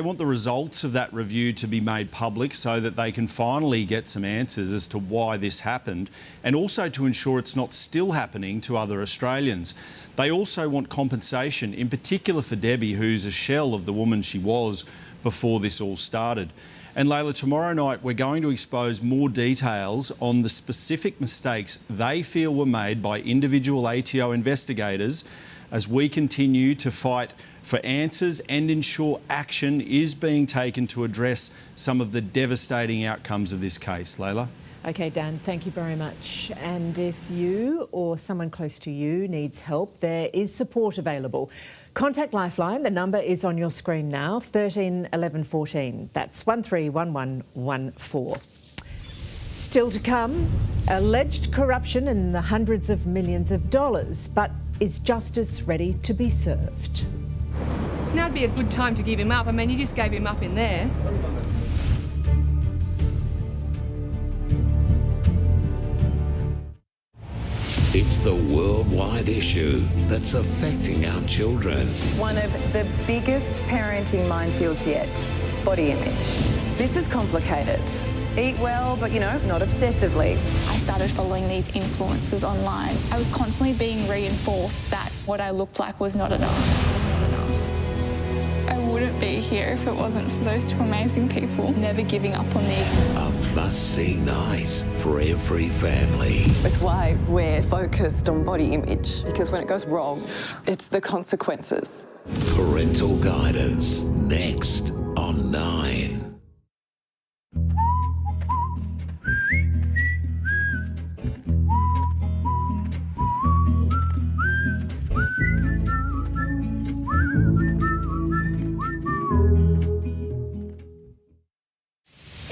want the results of that review to be made public so that they can finally get some answers as to why this happened, and also to ensure it's not still happening to other Australians. They also want compensation, in particular for Debbie, who's a shell of the woman she was before this all started. And Layla, tomorrow night we're going to expose more details on the specific mistakes they feel were made by individual ATO investigators as we continue to fight for answers and ensure action is being taken to address some of the devastating outcomes of this case. Layla? OK, Dan, thank you very much. And if you or someone close to you needs help, there is support available. Contact Lifeline. The number is on your screen now, 13 11 14. That's 131114. Still to come, alleged corruption in the hundreds of millions of dollars. But is justice ready to be served? Now'd be a good time to give him up. I mean, you just gave him up in there. It's the worldwide issue that's affecting our children. One of the biggest parenting minefields yet, body image. This is complicated. Eat well, but, not obsessively. I started following these influencers online. I was constantly being reinforced that what I looked like was not enough. I wouldn't be here if it wasn't for those two amazing people never giving up on me. A must-see night for every family. It's why we're focused on body image, because when it goes wrong, it's the consequences. Parental guidance, next on 9.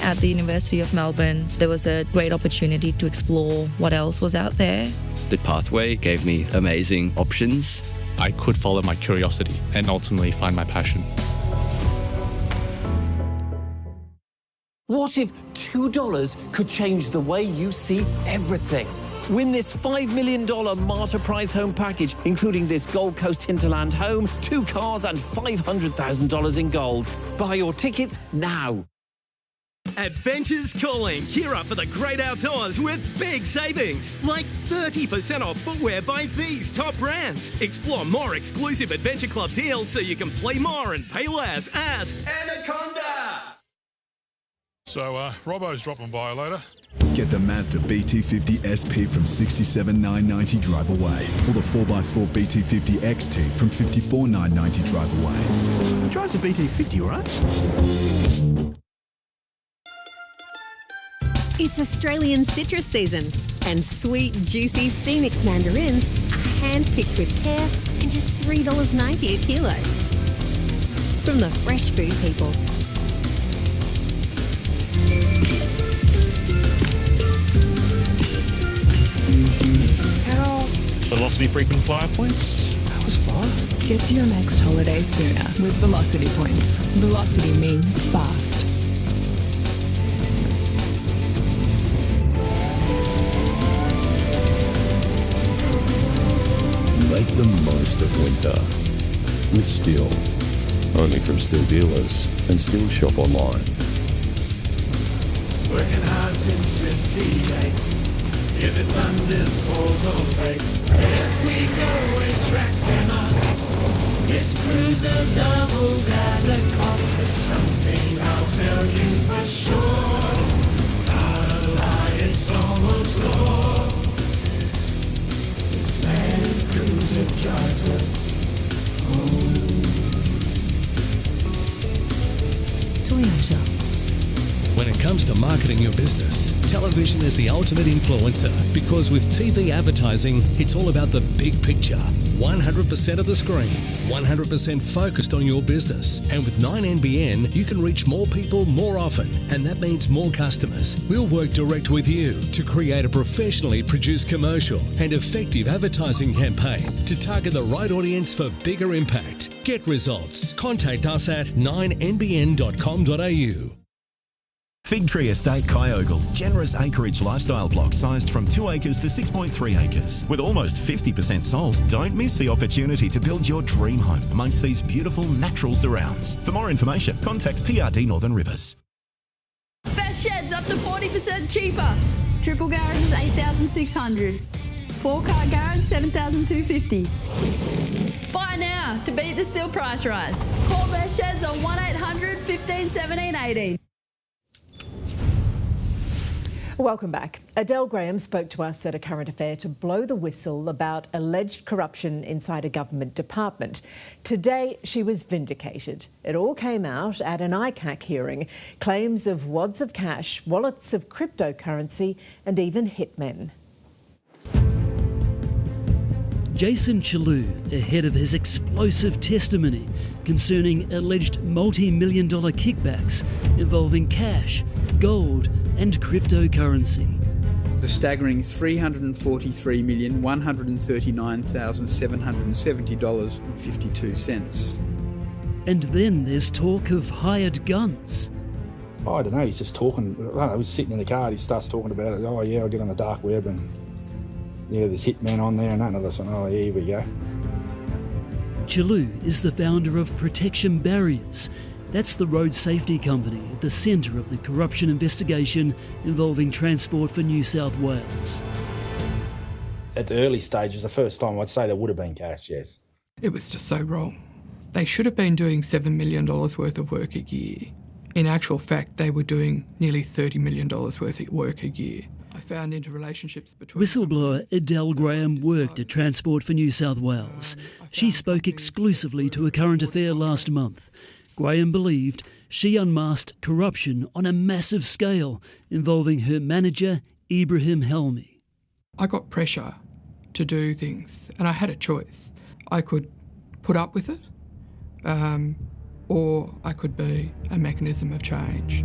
At the University of Melbourne, there was a great opportunity to explore what else was out there. The pathway gave me amazing options. I could follow my curiosity and ultimately find my passion. What if $2 could change the way you see everything? Win this $5 million Martyr Prize home package, including this Gold Coast hinterland home, 2 cars and $500,000 in gold. Buy your tickets now. Adventure's calling. Gear up for the great outdoors with big savings, like 30% off footwear by these top brands. Explore more exclusive Adventure Club deals so you can play more and pay less at Anaconda. So, Robbo's dropping by later. Get the Mazda BT50 SP from $67,990 drive away, or the 4x4 BT50 XT from $54,990 drive away. He drives a BT50, right? It's Australian citrus season, and sweet, juicy Phoenix mandarins are hand-picked with care and just $3.90 a kilo. From the fresh food people. How? Velocity frequent flyer points? That was fast. Get to your next holiday sooner with Velocity points. Velocity means fast. Make the most of winter with Stihl. only from still dealers, and still shop online. Working hard since 58. If it thunders, falls or breaks, if we go where tracks cannot. This cruiser doubles as a cost of something, I'll tell you for sure. Not a lie, it's almost law. This Land Cruiser drives us home. Toyota. When it comes to marketing your business, television is the ultimate influencer, because with TV advertising, it's all about the big picture. 100% of the screen, 100% focused on your business. And with 9NBN, you can reach more people more often, and that means more customers. We'll work direct with you to create a professionally produced commercial and effective advertising campaign to target the right audience for bigger impact. Get results. Contact us at 9nbn.com.au. Fig Tree Estate Kyogle, generous acreage lifestyle block sized from 2 acres to 6.3 acres. With almost 50% sold, don't miss the opportunity to build your dream home amongst these beautiful natural surrounds. For more information, contact PRD Northern Rivers. Best sheds up to 40% cheaper. Triple garage is $8,600. 4-car garage $7,250. Buy now to beat the steel price rise. Call Best Sheds on 1800 15 17 18. Welcome back. Adele Graham spoke to us at A Current Affair to blow the whistle about alleged corruption inside a government department. Today, she was vindicated. It all came out at an ICAC hearing. Claims of wads of cash, wallets of cryptocurrency and even hitmen. Jason Chellew ahead of his explosive testimony concerning alleged multi-million-dollar kickbacks involving cash, gold and cryptocurrency. The staggering $343,139,770.52. And then there's talk of hired guns. I don't know, he's just talking. I don't know, he was sitting in the car, he starts talking about it. Oh yeah, I'll get on the dark web and yeah, there's hitmen on there and that. And I was like, oh yeah, here we go. Chellew is the founder of Protection Barriers. That's the road safety company at the centre of the corruption investigation involving Transport for New South Wales. At the early stages, the first time, I'd say there would have been cash, yes. It was just so wrong. They should have been doing $7 million worth of work a year. In actual fact, they were doing nearly $30 million worth of work a year. I found interrelationships between... Whistleblower Adele Graham worked at Transport for New South Wales. She spoke exclusively to A Current Affair last month. Graham believed she unmasked corruption on a massive scale involving her manager, Ibrahim Helmi. I got pressure to do things and I had a choice. I could put up with it or I could be a mechanism of change.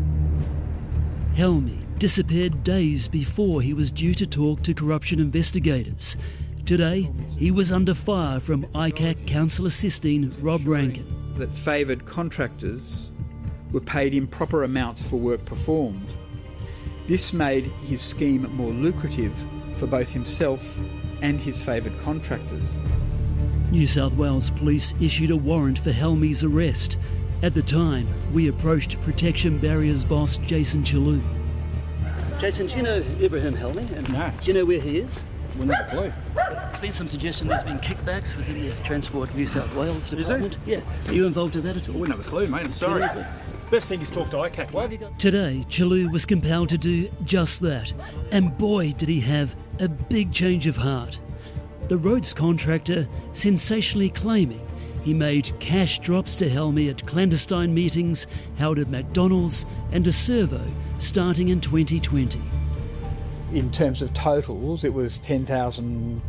Helmi disappeared days before he was due to talk to corruption investigators. Today, he was under fire from ICAC Council Assisting Rob Rankin. That favoured contractors were paid improper amounts for work performed. This made his scheme more lucrative for both himself and his favoured contractors. New South Wales Police issued a warrant for Helmi's arrest. At the time, we approached Protection Barriers boss Jason Chellew. Jason, do you know Ibrahim Helmi? No. Do you know where he is? We'll not a clue. There's been some suggestion there's been kickbacks within the Transport New South Wales department. Yeah. Are you involved in that at all? We wouldn't have a clue, mate. I'm sorry. Best thing is talk to ICAC. Why have you got... Today, Chellew was compelled to do just that. And boy, did he have a big change of heart. The roads contractor sensationally claiming he made cash drops to Helmi at clandestine meetings held at McDonald's and a servo starting in 2020. In terms of totals, it was 10,000,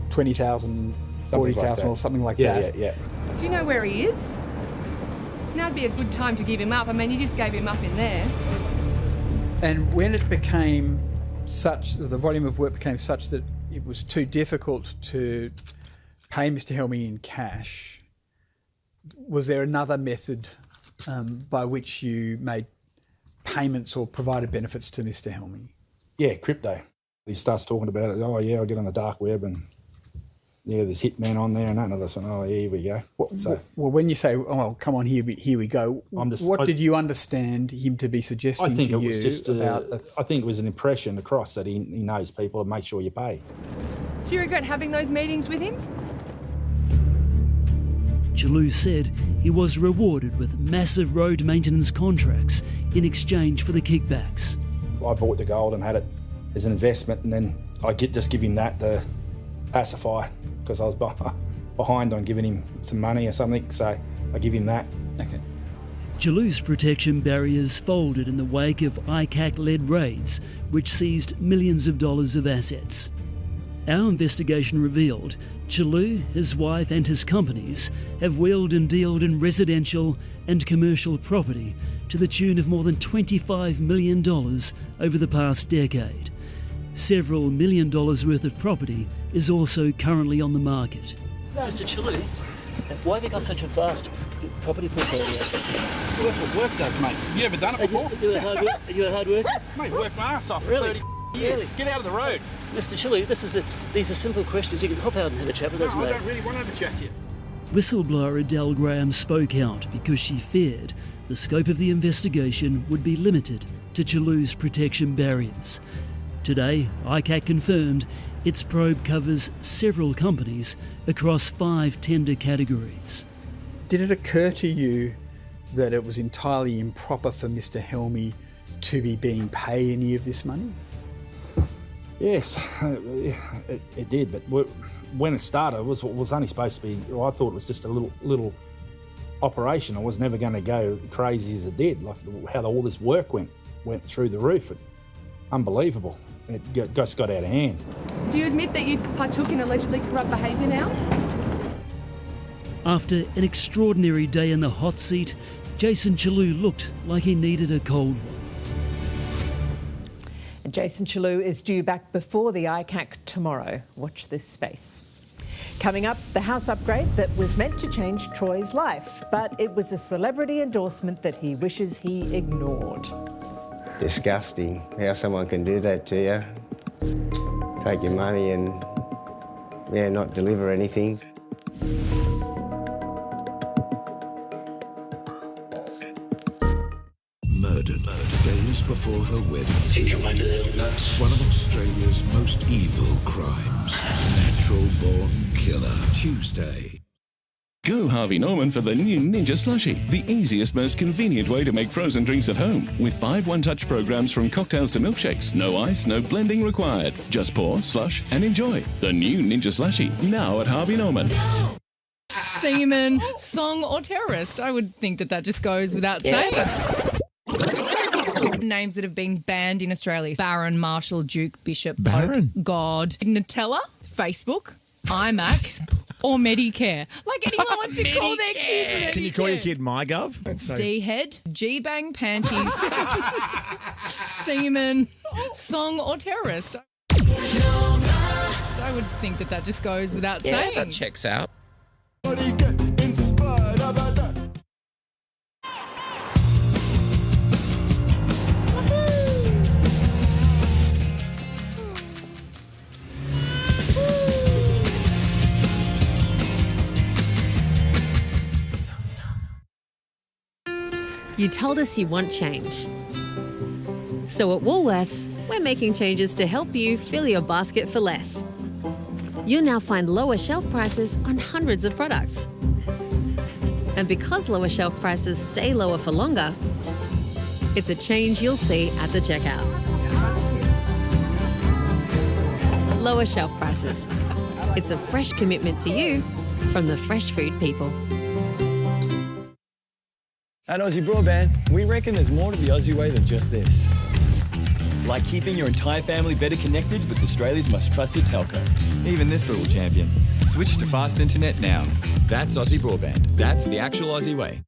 20,000, 40,000 or something like that. Yeah. Do you know where he is? Now'd be a good time to give him up. I mean, you just gave him up in there. And when it became such, the volume of work became such that it was too difficult to pay Mr. Helmi in cash, was there another method by which you made payments or provided benefits to Mr. Helmi? Yeah, crypto. He starts talking about it. Oh yeah, I'll get on the dark web and there's hitmen on there and that. And I thought, oh, here we go. Well, when you say, oh, come on, here we go, what did you understand him to be suggesting to you? I think it was just I think it was an impression across that he knows people and make sure you pay. Do you regret having those meetings with him? Chellew said he was rewarded with massive road maintenance contracts in exchange for the kickbacks. I bought the gold and had it as an investment, and then I just give him that to pacify because I was behind on giving him some money or something, so I give him that. Okay. Chellew's protection barriers folded in the wake of ICAC-led raids, which seized millions of dollars of assets. Our investigation revealed Chellew, his wife and his companies have wheeled and dealed in residential and commercial property to the tune of more than $25 million over the past decade. Several $1 million worth of property is also currently on the market. Mr. Chellew, why have you got such a vast property portfolio? Look what work does, mate. Have you ever done it before? Are you a hard worker? Mate, work my ass off for Really? 30 years. Really? Get out of the road. Mr. Chellew, these are simple questions. You can hop out and have a chat with us. No, I don't really want to have a chat here. Whistleblower Adele Graham spoke out because she feared the scope of the investigation would be limited to Chellew's protection barriers. Today, ICAC confirmed its probe covers several companies across 5 tender categories. Did it occur to you that it was entirely improper for Mr. Helmy to be being paid any of this money? Yes, it did, but when it started, it was only supposed to be, I thought it was just a little operation. It was never going to go crazy as it did, like how all this work went through the roof. Unbelievable. It just got out of hand. Do you admit that you partook in allegedly corrupt behaviour now? After an extraordinary day in the hot seat, Jason Chellew looked like he needed a cold one. And Jason Chellew is due back before the ICAC tomorrow. Watch this space. Coming up, the house upgrade that was meant to change Troy's life, but it was a celebrity endorsement that he wishes he ignored. Disgusting how someone can do that to you. Take your money and, not deliver anything. Murdered days before her wedding. Think I went a little nuts. One of Australia's most evil crimes. Natural born killer. Tuesday. Go Harvey Norman for the new Ninja Slushie, the easiest, most convenient way to make frozen drinks at home. With 5 one-touch programs from cocktails to milkshakes. No ice, no blending required. Just pour, slush, and enjoy. The new Ninja Slushie, now at Harvey Norman. Seaman, thong or terrorist? I would think that just goes without saying. Names that have been banned in Australia: Baron, Marshall, Duke, Bishop, Baron? Pope, God, Nutella, Facebook, iMac, or Medicare. Like anyone wants to call their kid Medicare. Can you call your kid MyGov? That's so... D-head, G-bang panties, seaman, thong or terrorist. I would think that just goes without saying. That checks out. You told us you want change. So at Woolworths, we're making changes to help you fill your basket for less. You'll now find lower shelf prices on hundreds of products. And because lower shelf prices stay lower for longer, it's a change you'll see at the checkout. Lower shelf prices. It's a fresh commitment to you from the fresh food people. At Aussie Broadband, we reckon there's more to the Aussie way than just this. Like keeping your entire family better connected with Australia's most trusted telco. Even this little champion. Switch to fast internet now. That's Aussie Broadband. That's the actual Aussie way.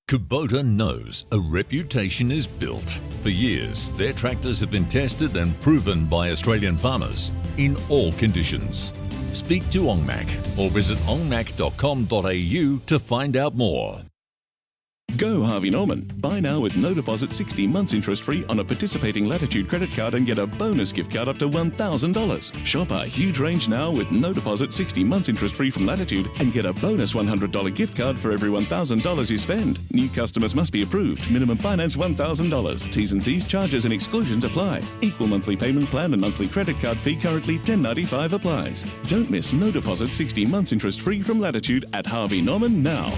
Kubota knows a reputation is built. For years, their tractors have been tested and proven by Australian farmers in all conditions. Speak to OngMac or visit ongmac.com.au to find out more. Go Harvey Norman. Buy now with no deposit, 60 months interest free on a participating Latitude credit card and get a bonus gift card up to $1,000. Shop our huge range now with no deposit, 60 months interest free from Latitude and get a bonus $100 gift card for every $1,000 you spend. New customers must be approved. Minimum finance $1,000. T's and C's, charges and exclusions apply. Equal monthly payment plan and monthly credit card fee currently $10.95 applies. Don't miss no deposit, 60 months interest free from Latitude at Harvey Norman now.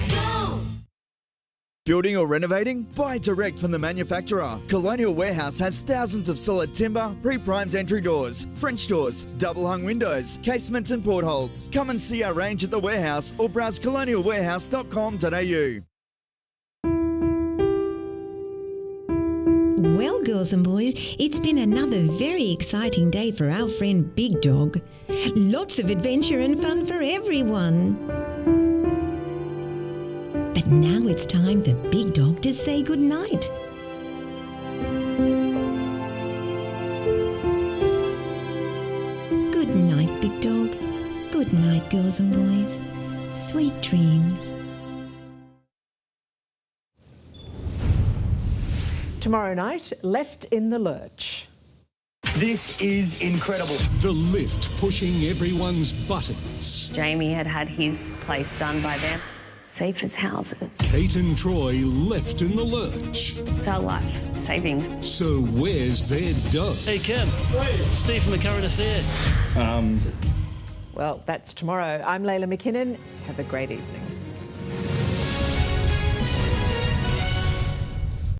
Building or renovating? Buy direct from the manufacturer. Colonial Warehouse has thousands of solid timber, pre-primed entry doors, French doors, double-hung windows, casements and portholes. Come and see our range at the warehouse or browse colonialwarehouse.com.au. Well, girls and boys, it's been another very exciting day for our friend Big Dog. Lots of adventure and fun for everyone. But now it's time for Big Dog to say goodnight. Good night, Big Dog. Good night, girls and boys. Sweet dreams. Tomorrow night, Left in the Lurch. This is incredible. The lift pushing everyone's buttons. Jamie had his place done by then. Safe as houses. Kate and Troy left in the lurch. It's our life savings. So where's their dough? Hey, Kev. Steve from the Current Affair. Well, that's tomorrow. I'm Layla McKinnon. Have a great evening.